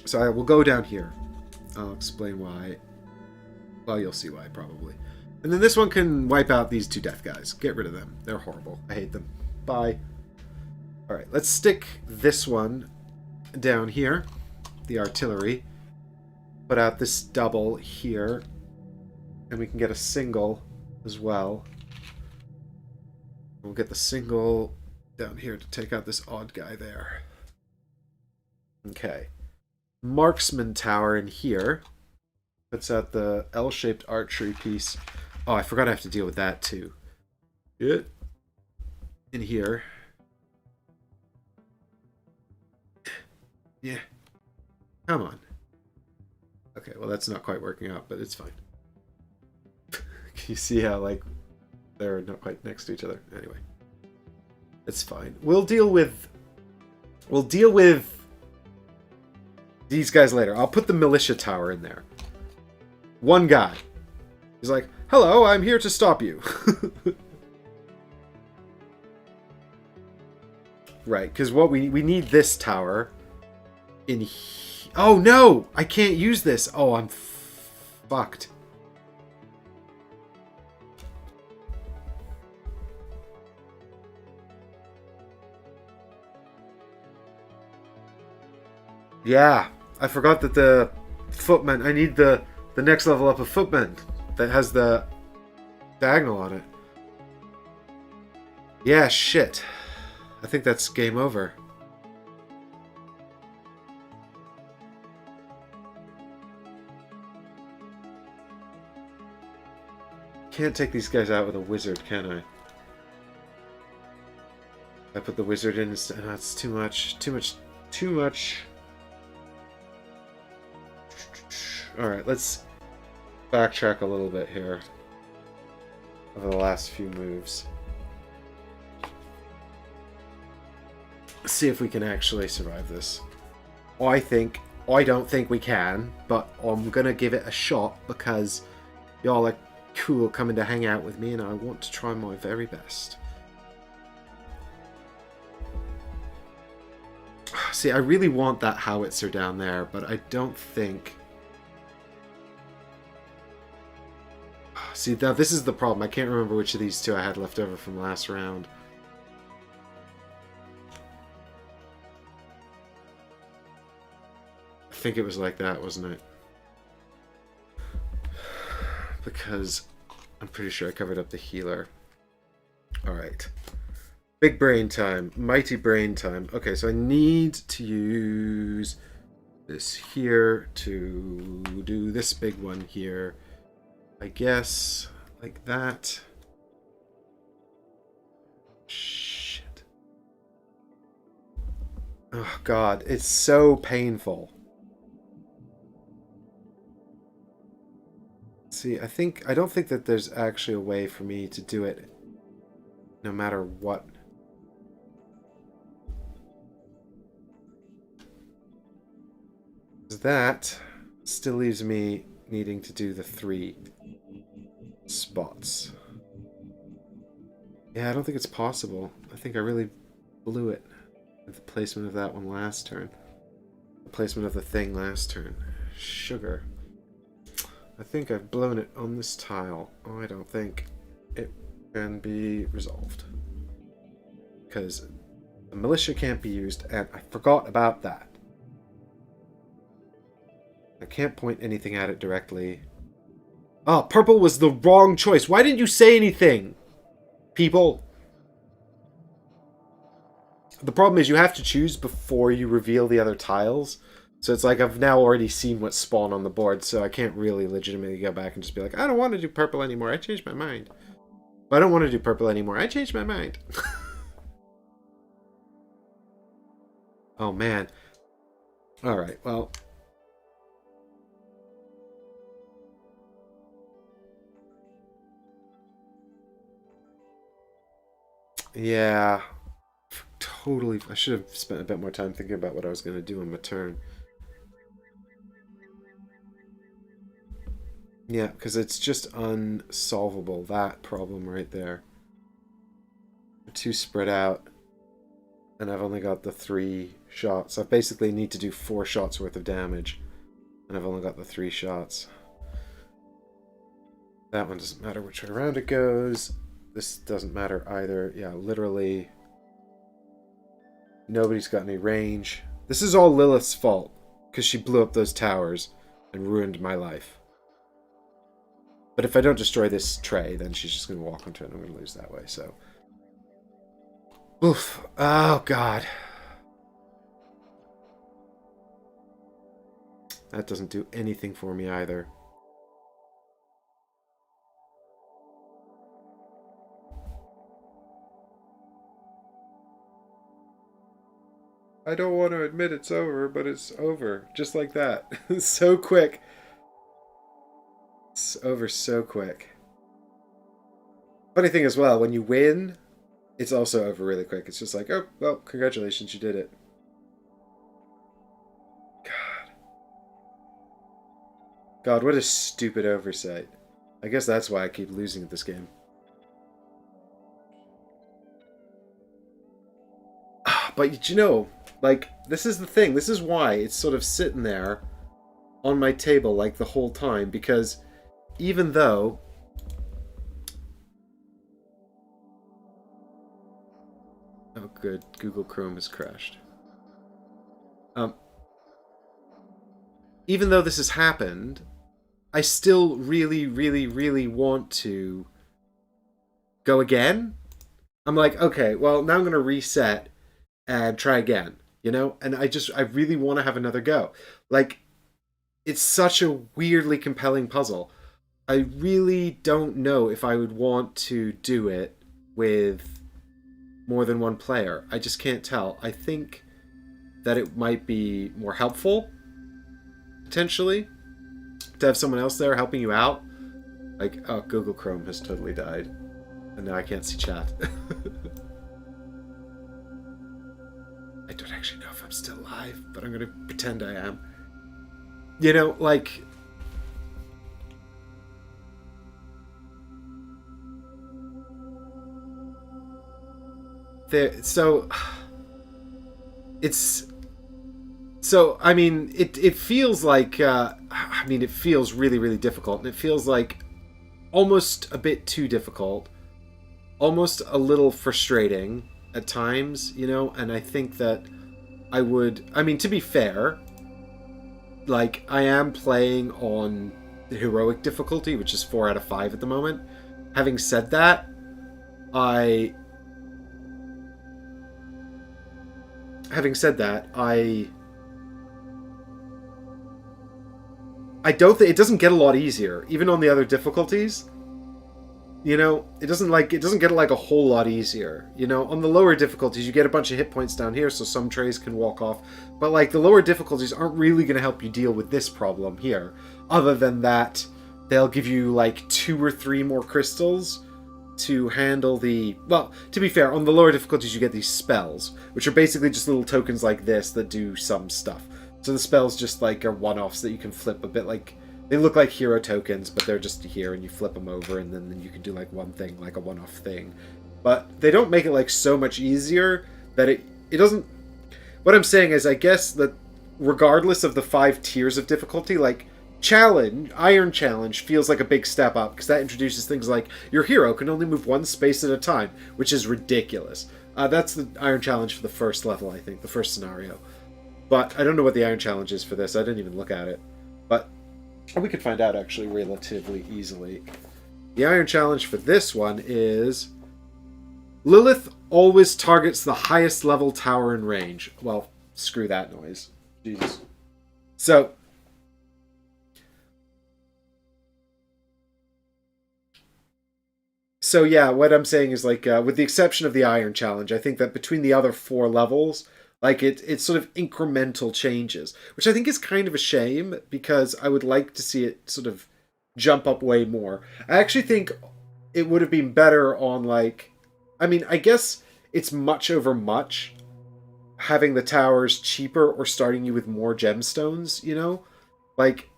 So I will go down here. I'll explain why. Well, you'll see why, probably. And then this one can wipe out these 2 death guys. Get rid of them. They're horrible. I hate them. Bye. Alright, let's stick this one down here. The artillery. Put out this double here. And we can get a single as well. We'll get the single down here to take out this odd guy there. Okay. Marksman tower in here. Puts out the L-shaped archery piece. Oh, I forgot I have to deal with that too. Good. In here. Yeah. Come on. Okay, well that's not quite working out, but it's fine. Can you see how, like, they're not quite next to each other? Anyway. It's fine. We'll deal with these guys later. I'll put the militia tower in there. One guy. He's like, hello, I'm here to stop you. Right, because what we need this tower in... Oh, no! I can't use this! Oh, I'm fucked. Yeah, I forgot that the footman... I need the next level up of footman that has the diagonal on it. Yeah, shit. I think that's game over. Can't take these guys out with a wizard, can I? I put the wizard in instead. No, that's too much. Too much. Alright, let's backtrack a little bit here over the last few moves. See if we can actually survive this. I don't think we can, but I'm gonna give it a shot because y'all are cool coming to hang out with me and I want to try my very best. See, I really want that howitzer down there, but I don't think... See, now this is the problem. I can't remember which of these 2 I had left over from last round. I think it was like that, wasn't it? Because I'm pretty sure I covered up the healer. Alright. Big brain time. Mighty brain time. Okay, so I need to use this here to do this big one here. I guess like that. Shit. Oh god, it's so painful. See, I don't think that there's actually a way for me to do it no matter what. That still leaves me needing to do the 3 spots. Yeah, I don't think it's possible. I think I really blew it with the placement of that one last turn. The placement of the thing last turn. Sugar. I think I've blown it on this tile. Oh, I don't think it can be resolved. Because the militia can't be used, and I forgot about that. I can't point anything at it directly. Oh, purple was the wrong choice. Why didn't you say anything, people? The problem is you have to choose before you reveal the other tiles. So it's like I've now already seen what's spawned on the board, so I can't really legitimately go back and just be like, I don't want to do purple anymore. I changed my mind. But I don't want to do purple anymore. I changed my mind. Oh, man. All right, well. Yeah. Totally. I should have spent a bit more time thinking about what I was going to do on my turn. Yeah, because it's just unsolvable, that problem right there. They're too spread out, and I've only got the 3 shots. I basically need to do 4 shots worth of damage, and I've only got the 3 shots. That one doesn't matter which way around it goes. This doesn't matter either. Yeah, literally nobody's got any range. This is all Lilith's fault, because she blew up those towers and ruined my life. But if I don't destroy this tray, then she's just going to walk onto it and I'm going to lose that way, so. Oof. Oh, God. That doesn't do anything for me either. I don't want to admit it's over, but it's over. Just like that. So quick. It's over so quick. Funny thing as well, when you win, it's also over really quick. It's just like, oh, well, congratulations, you did it. God. God, what a stupid oversight. I guess that's why I keep losing at this game. But you know, like, this is the thing. This is why it's sort of sitting there on my table like the whole time, because even though oh good, Google Chrome has crashed. Even though this has happened, I still really, really, really want to go again. I'm like, okay, well, now I'm going to reset and try again, you know? And I really want to have another go. Like, it's such a weirdly compelling puzzle. I really don't know if I would want to do it with more than one player. I just can't tell. I think that it might be more helpful, potentially, to have someone else there helping you out. Like, oh, Google Chrome has totally died. And now I can't see chat. I don't actually know if I'm still live, but I'm going to pretend I am. You know, like... So... It's... So, I mean, it feels like... I mean, it feels really, really difficult. And it feels like almost a bit too difficult. Almost a little frustrating at times, you know? And I think that I would... I mean, to be fair, like, I am playing on the heroic difficulty, which is 4 out of 5 at the moment. Having said that, I don't think it doesn't get a lot easier, even on the other difficulties. You know, it doesn't get like a whole lot easier. You know, on the lower difficulties, you get a bunch of hit points down here, so some trays can walk off. But like the lower difficulties aren't really going to help you deal with this problem here. Other than that, they'll give you like 2 or 3 more crystals to handle the... Well, to be fair, on the lower difficulties, you get these spells, which are basically just little tokens like this that do some stuff. So the spells just like are one-offs that you can flip a bit like... They look like hero tokens, but they're just here, and you flip them over, and then you can do, like, one thing, like a one-off thing. But they don't make it, like, so much easier that it doesn't... What I'm saying is, I guess that regardless of the 5 tiers of difficulty, like, Iron Challenge feels like a big step up, because that introduces things like your hero can only move 1 space at a time, which is ridiculous. That's the Iron Challenge for the first level, I think, the first scenario. But I don't know what the Iron Challenge is for this. I didn't even look at it. But... we could find out, actually, relatively easily. The Iron Challenge for this one is... Lilith always targets the highest level tower in range. Well, screw that noise. Jesus. So... yeah, what I'm saying is, like, with the exception of the Iron Challenge, I think that between the other 4 levels... Like, it's sort of incremental changes, which I think is kind of a shame, because I would like to see it sort of jump up way more. I actually think it would have been better on, like... I mean, I guess it's much over much having the towers cheaper or starting you with more gemstones, you know? Like,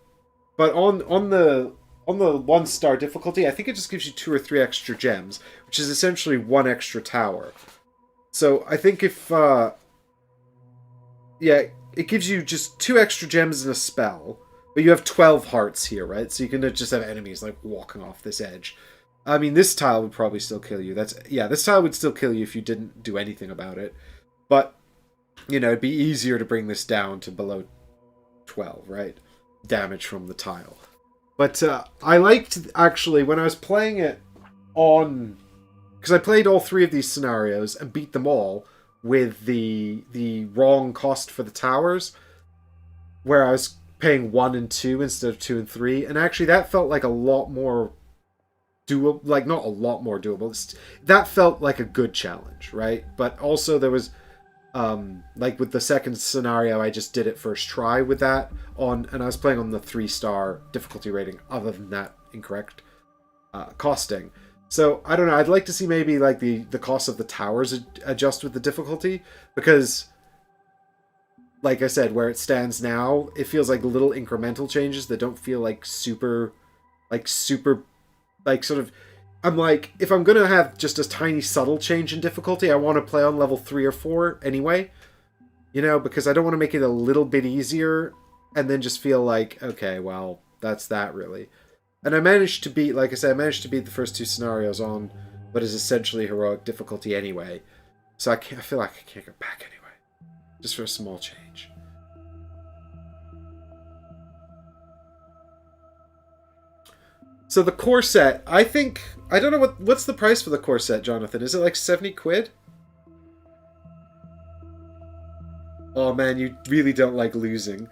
but on the 1-star difficulty, I think it just gives you 2 or 3 extra gems, which is essentially 1 extra tower. So I think if... yeah, it gives you just 2 extra gems and a spell, but you have 12 hearts here, right? So you can just have enemies, like, walking off this edge. I mean, this tile would probably still kill you. This tile would still kill you if you didn't do anything about it. But, you know, it'd be easier to bring this down to below 12, right? Damage from the tile. But I liked, actually, when I was playing it on... Because I played all 3 of these scenarios and beat them all... with the wrong cost for the towers, where I was paying 1 and 2 instead of 2 and 3, and actually that felt like a lot more doable, like not a lot more doable, that felt like a good challenge, right? But also there was, like with the second scenario, I just did it first try with that and I was playing on the 3-star difficulty rating, other than that incorrect costing. So, I don't know, I'd like to see maybe, like, the cost of the towers adjust with the difficulty, because, like I said, where it stands now, it feels like little incremental changes that don't feel like super, sort of... I'm like, if I'm going to have just a tiny subtle change in difficulty, I want to play on level 3 or 4 anyway, you know, because I don't want to make it a little bit easier, and then just feel like, okay, well, that's that, really. And I managed to beat, like I said, the first 2 scenarios on what is essentially heroic difficulty anyway. So I feel like I can't go back anyway. Just for a small change. So the core set, I think... I don't know what's the price for the core set, Jonathan? Is it like 70 quid? Oh man, you really don't like losing.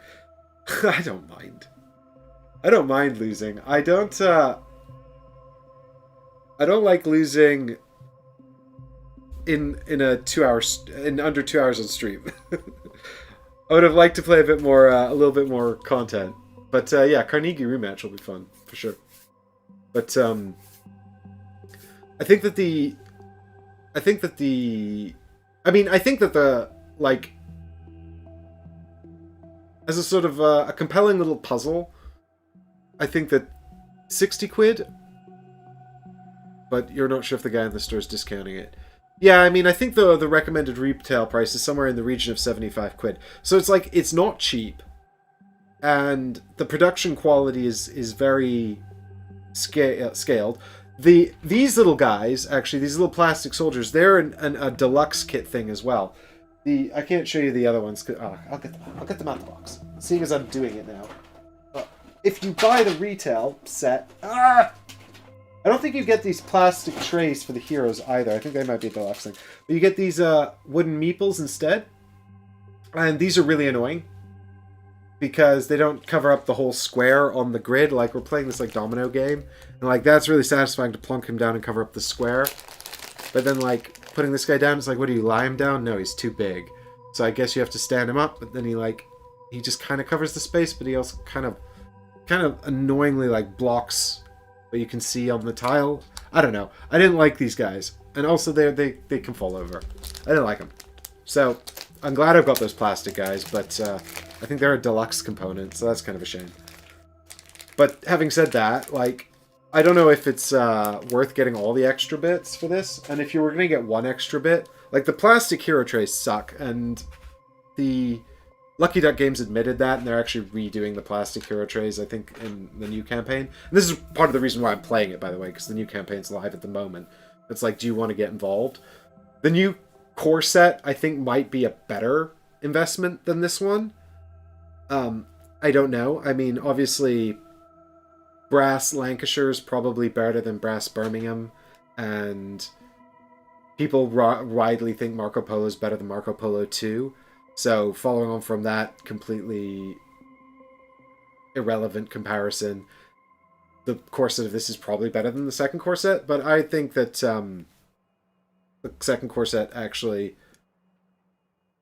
I don't mind. I don't mind losing. I don't like losing in under 2 hours on stream. I would have liked to play a little bit more content. But yeah, Carnegie rematch will be fun for sure. But I think that the like, as a sort of a compelling little puzzle, I think that 60 quid, but you're not sure if the guy in the store is discounting it. Yeah, I mean, I think the recommended retail price is somewhere in the region of 75 quid. So it's like, it's not cheap. And the production quality is very scaled. These little guys, actually, these little plastic soldiers, they're a deluxe kit thing as well. I can't show you the other ones. I'll get them out the box. Seeing as I'm doing it now. If you buy the retail set... I don't think you get these plastic trays for the heroes either. I think they might be a deluxe thing. But you get these wooden meeples instead. And these are really annoying. because they don't cover up the whole square on the grid. Like, we're playing this, like, domino game, and, like, that's really satisfying to plunk him down and cover up the square. But then, like, putting this guy down, it's like, what do you, lie him down? No, he's too big. So I guess you have to stand him up, but then he just kind of covers the space, but he also kind of annoyingly, like, blocks what you can see on the tile. I don't know. I didn't like these guys. And also, they can fall over. I didn't like them. So, I'm glad I've got those plastic guys, but I think they're a deluxe component, so that's kind of a shame. But having said that, like, I don't know if it's worth getting all the extra bits for this. And if you were going to get one extra bit, like, the plastic hero trays suck, and the Lucky Duck Games admitted that, and they're actually redoing the plastic hero trays, I think, in the new campaign. And this is part of the reason why I'm playing it, by the way, because the new campaign's live at the moment. It's like, do you want to get involved? The new core set, I think, might be a better investment than this one. I don't know. I mean, obviously, Brass Lancashire is probably better than Brass Birmingham, and people widely think Marco Polo is better than Marco Polo 2. So, following on from that completely irrelevant comparison, the core set of this is probably better than the second core set, but I think that the second core set actually,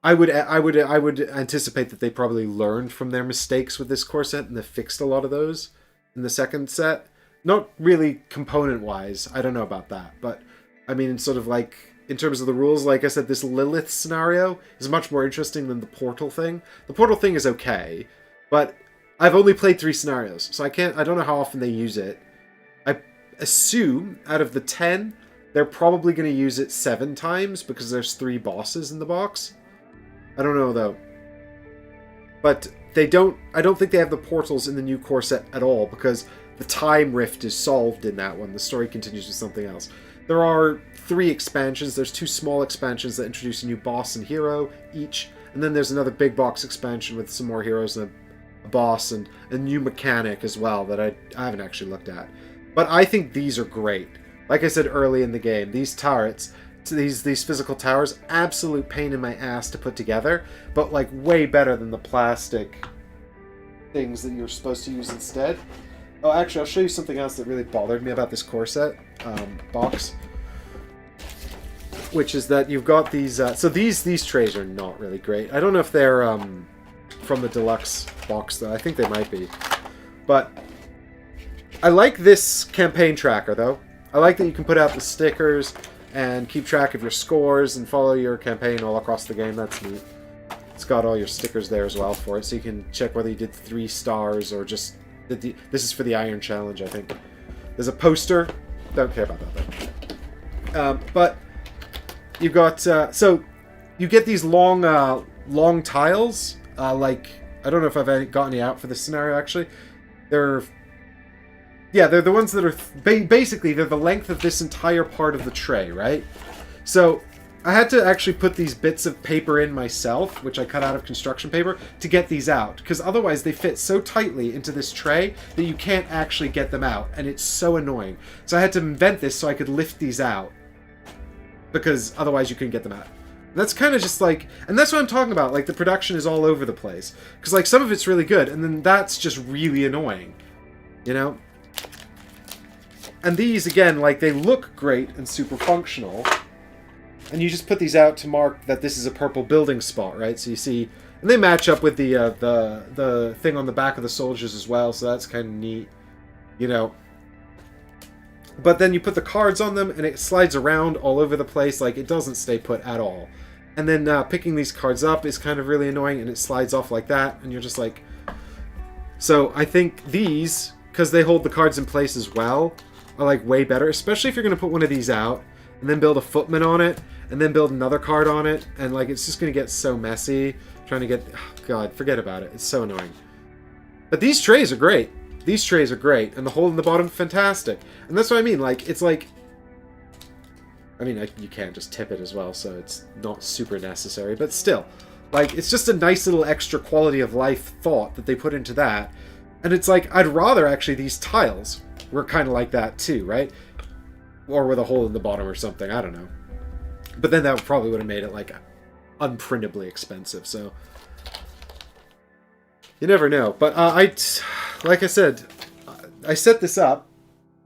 I would anticipate that they probably learned from their mistakes with this core set, and they fixed a lot of those in the second set. Not really component-wise, I don't know about that, but I mean, sort of like, in terms of the rules, like I said, this Liloth'd scenario is much more interesting than the Portal thing. The Portal thing is okay, but I've only played 3 scenarios, so I don't know how often they use it. I assume, out of the 10, they're probably going to use it 7 times, because there's 3 bosses in the box. I don't know, though. But I don't think they have the portals in the new core set at all, because the time rift is solved in that one. The story continues with something else. There are 3 expansions. There's 2 small expansions that introduce a new boss and hero each, and then there's another big box expansion with some more heroes and a boss and a new mechanic as well that I haven't actually looked at. But I think these are great. Like I said early in the game, these turrets, these physical towers, absolute pain in my ass to put together, but like way better than the plastic things that you're supposed to use instead. Oh, actually, I'll show you something else that really bothered me about this core set box, which is that you've got these. So these trays are not really great. I don't know if they're from the deluxe box, though. I think they might be. But I like this campaign tracker, though. I like that you can put out the stickers and keep track of your scores and follow your campaign all across the game. That's neat. It's got all your stickers there as well for it, so you can check whether you did 3 stars or just... This is for the Iron Challenge, I think. There's a poster. Don't care about that, though. But you've got... so you get these long tiles. Like, I don't know if I've got any out for this scenario, actually. They're the ones that are... basically, they're the length of this entire part of the tray, right? So I had to actually put these bits of paper in myself, which I cut out of construction paper, to get these out. Because otherwise they fit so tightly into this tray that you can't actually get them out. And it's so annoying. So I had to invent this so I could lift these out. Because otherwise you couldn't get them out. And that's kind of just like... And that's what I'm talking about. Like, the production is all over the place. Because, like, some of it's really good. And then that's just really annoying. You know? And these, again, like, they look great and super functional. And you just put these out to mark that this is a purple building spot, right? So you see, and they match up with the thing on the back of the soldiers as well, so that's kind of neat, you know. But then you put the cards on them, and it slides around all over the place, like it doesn't stay put at all. And then picking these cards up is kind of really annoying, and it slides off like that, and you're just like... So I think these, because they hold the cards in place as well, are like way better, especially if you're going to put one of these out, and then build a footman on it, and then build another card on it, and like it's just going to get so messy trying to get... Oh, God, forget about it. It's so annoying. But these trays are great. These trays are great, and the hole in the bottom, fantastic. And that's what I mean, like, it's like... I mean, you can't just tip it as well, so it's not super necessary, but still. Like, it's just a nice little extra quality of life thought that they put into that. And it's like, I'd rather actually these tiles were kind of like that too, right? Or with a hole in the bottom or something, I don't know. But then that probably would have made it, like, unprintably expensive, so... You never know. But like I said, I set this up,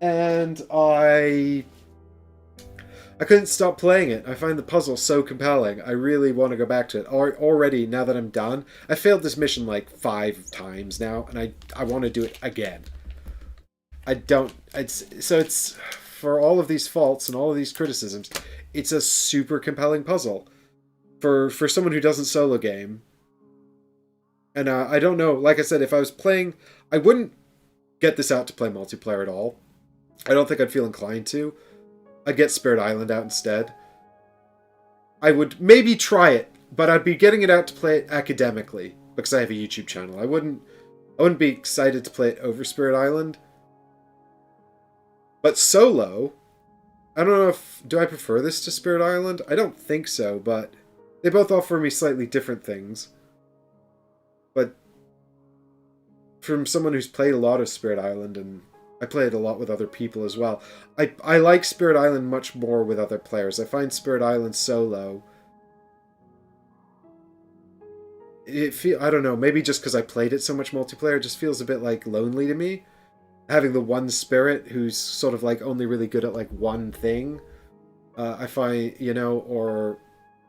and I couldn't stop playing it. I find the puzzle so compelling. I really want to go back to it. Already, now that I'm done, I failed this mission like 5 times now, and I want to do it again. I don't... It's for all of these faults and all of these criticisms, it's a super compelling puzzle. For someone who doesn't solo game. And I don't know, like I said, if I was playing... I wouldn't get this out to play multiplayer at all. I don't think I'd feel inclined to. I'd get Spirit Island out instead. I would maybe try it, but I'd be getting it out to play it academically, because I have a YouTube channel. I wouldn't be excited to play it over Spirit Island. But solo, I don't know if... Do I prefer this to Spirit Island? I don't think so, but they both offer me slightly different things. But from someone who's played a lot of Spirit Island, and I play it a lot with other people as well, I like Spirit Island much more with other players. I find Spirit Island solo... I don't know, maybe just because I played it so much multiplayer, it just feels a bit like lonely to me. Having the one spirit who's sort of like only really good at like one thing. I find, you know, or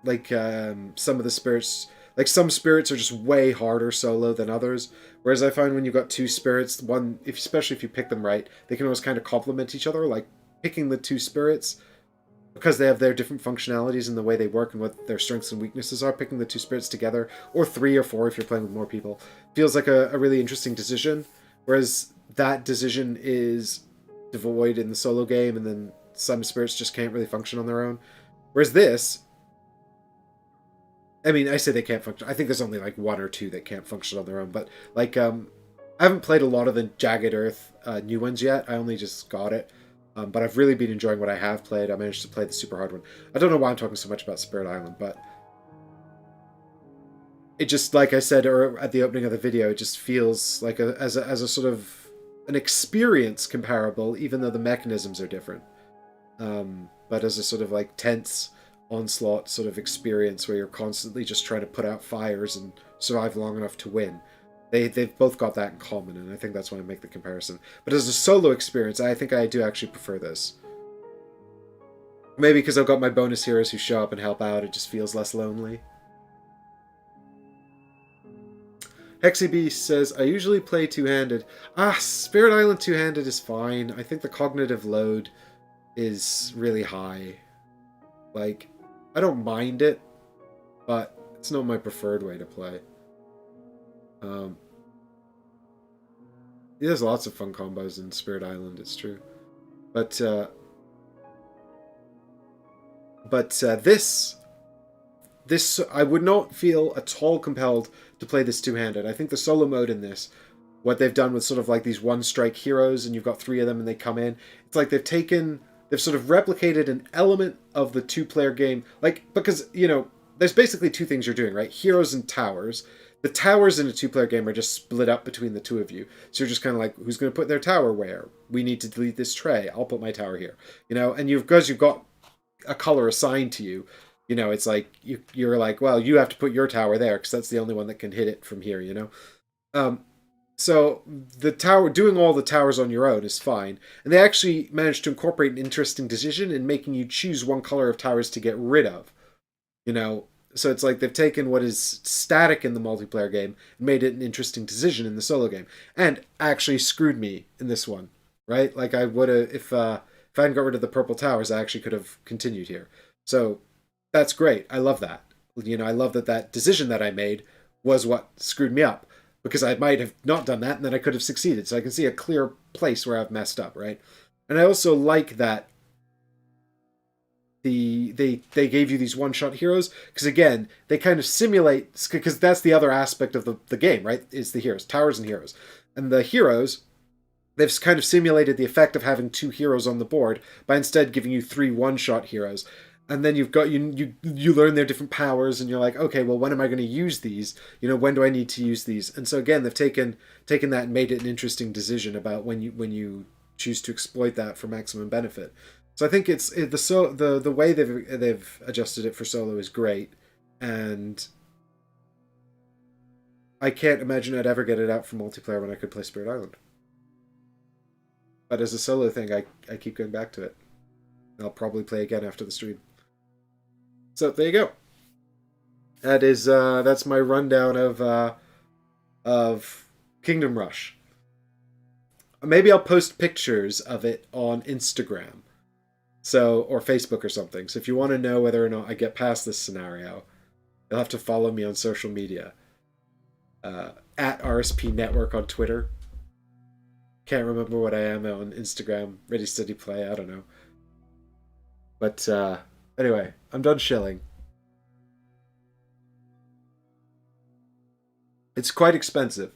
like some of the spirits, like some spirits are just way harder solo than others. Whereas I find when you've got two spirits, one, especially if you pick them right, they can always kind of complement each other. Like picking the two spirits, because they have their different functionalities and the way they work and what their strengths and weaknesses are, picking the two spirits together, or 3 or 4 if you're playing with more people, feels like a really interesting decision. Whereas that decision is devoid in the solo game, and then some spirits just can't really function on their own. Whereas this, I mean, I say they can't function. I think there's only like 1 or 2 that can't function on their own. But like, I haven't played a lot of the Jagged Earth new ones yet. I only just got it. But I've really been enjoying what I have played. I managed to play the super hard one. I don't know why I'm talking so much about Spirit Island, but it just, like I said at the opening of the video, it just feels like as a sort of an experience comparable, even though the mechanisms are different. But as a sort of like tense onslaught sort of experience where you're constantly just trying to put out fires and survive long enough to win. They've both got that in common, and I think that's why I make the comparison. But as a solo experience, I think I do actually prefer this. Maybe because I've got my bonus heroes who show up and help out, it just feels less lonely. HexyBeast says, I usually play two-handed. Spirit Island two-handed is fine. I think the cognitive load is really high. Like, I don't mind it, but it's not my preferred way to play. There's lots of fun combos in Spirit Island, it's true. But this I would not feel at all compelled to play this two-handed. I think the solo mode in this, what they've done with sort of like these one-strike heroes, and you've got 3 of them and they come in, it's like they've sort of replicated an element of the two-player game. Like, because, you know, there's basically 2 things you're doing, right? Heroes and towers. The towers in a two-player game are just split up between the 2 of you. So you're just kind of like, who's going to put their tower where? We need to delete this tray. I'll put my tower here. You know, and because you've got a color assigned to you, you know, it's like, you're like, well, you have to put your tower there because that's the only one that can hit it from here, you know? So the tower, doing all the towers on your own is fine. And they actually managed to incorporate an interesting decision in making you choose one color of towers to get rid of, you know? So it's like they've taken what is static in the multiplayer game and made it an interesting decision in the solo game. And actually screwed me in this one, right? Like I would have, if I hadn't got rid of the purple towers, I actually could have continued here. So that's great. I love that. You know, I love that decision that I made was what screwed me up. Because I might have not done that and then I could have succeeded. So I can see a clear place where I've messed up, right? And I also like that they gave you these one-shot heroes, because again, they kind of simulate, because that's the other aspect of the game, right? Is the heroes, towers and heroes. And the heroes, they've kind of simulated the effect of having 2 heroes on the board by instead giving you 3 one-shot heroes. And then you've got you learn their different powers, and you're like, okay, well, when am I going to use these? You know, when do I need to use these? And so again, they've taken that and made it an interesting decision about when you choose to exploit that for maximum benefit. So I think the way they've adjusted it for solo is great, and I can't imagine I'd ever get it out for multiplayer when I could play Spirit Island. But as a solo thing, I keep going back to it. I'll probably play again after the stream. So there you go. That's my rundown of Kingdom Rush. Maybe I'll post pictures of it on Instagram, or Facebook or something. So if you want to know whether or not I get past this scenario, you'll have to follow me on social media. At RSP Network on Twitter. Can't remember what I am on Instagram. Ready Steady Play. I don't know. But anyway, I'm done shilling. It's quite expensive,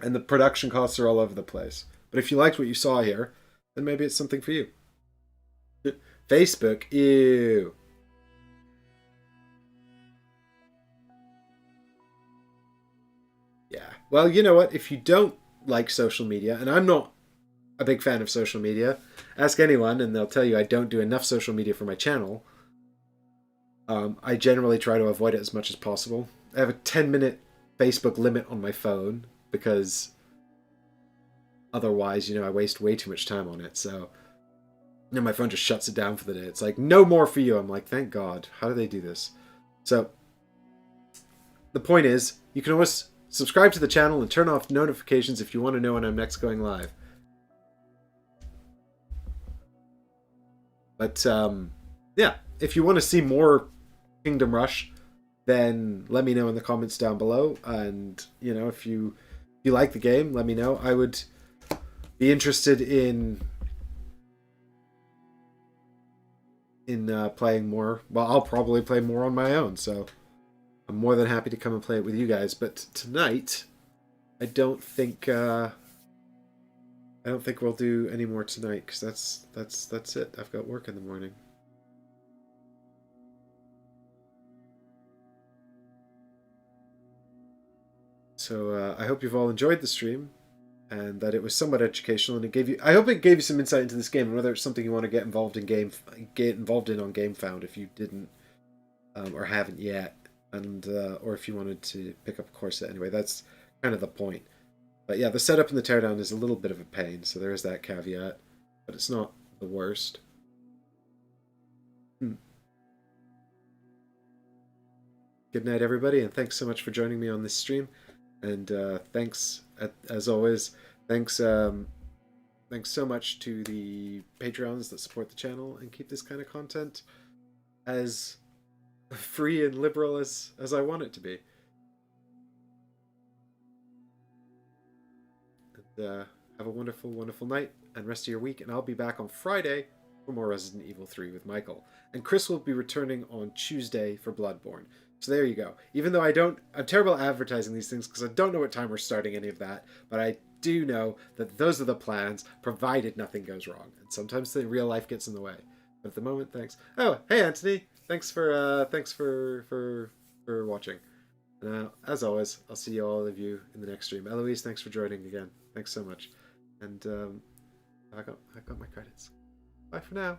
and the production costs are all over the place. But if you liked what you saw here, then maybe it's something for you. Facebook, ew. Yeah. Well, you know what? If you don't like social media, and I'm not a big fan of social media, ask anyone and they'll tell you I don't do enough social media for my channel. I generally try to avoid it as much as possible. I have a 10-minute Facebook limit on my phone because otherwise, I waste way too much time on it. So, my phone just shuts it down for the day. It's like, no more for you. I'm like, thank God. How do they do this? So, the point is, you can always subscribe to the channel and turn off notifications if you want to know when I'm next going live. But, yeah, if you want to see more Kingdom Rush, then let me know in the comments down below. And, if you like the game, let me know. I would be interested in playing more. Well, I'll probably play more on my own, so I'm more than happy to come and play it with you guys. But tonight, I don't think we'll do any more tonight, because that's it. I've got work in the morning. So I hope you've all enjoyed the stream, and that it was somewhat educational, and I hope it gave you some insight into this game, and whether it's something you want to get involved in on GameFound if you didn't or haven't yet, and or if you wanted to pick up a course anyway. That's kind of the point. But yeah, the setup and the teardown is a little bit of a pain, so there is that caveat, but it's not the worst. Good night, everybody, and thanks so much for joining me on this stream. And thanks, as always, thanks so much to the Patreons that support the channel and keep this kind of content as free and liberal as I want it to be. And have a wonderful, wonderful night and rest of your week. And I'll be back on Friday for more Resident Evil 3 with Michael. And Chris will be returning on Tuesday for Bloodborne. So there you go. Even though I'm terrible at advertising these things because I don't know what time we're starting any of that, but I do know that those are the plans, provided nothing goes wrong. And sometimes the real life gets in the way. But at the moment, thanks. Oh, hey Anthony, thanks for watching. And as always, I'll see all of you in the next stream. Eloise, thanks for joining again. Thanks so much. And I got my credits. Bye for now.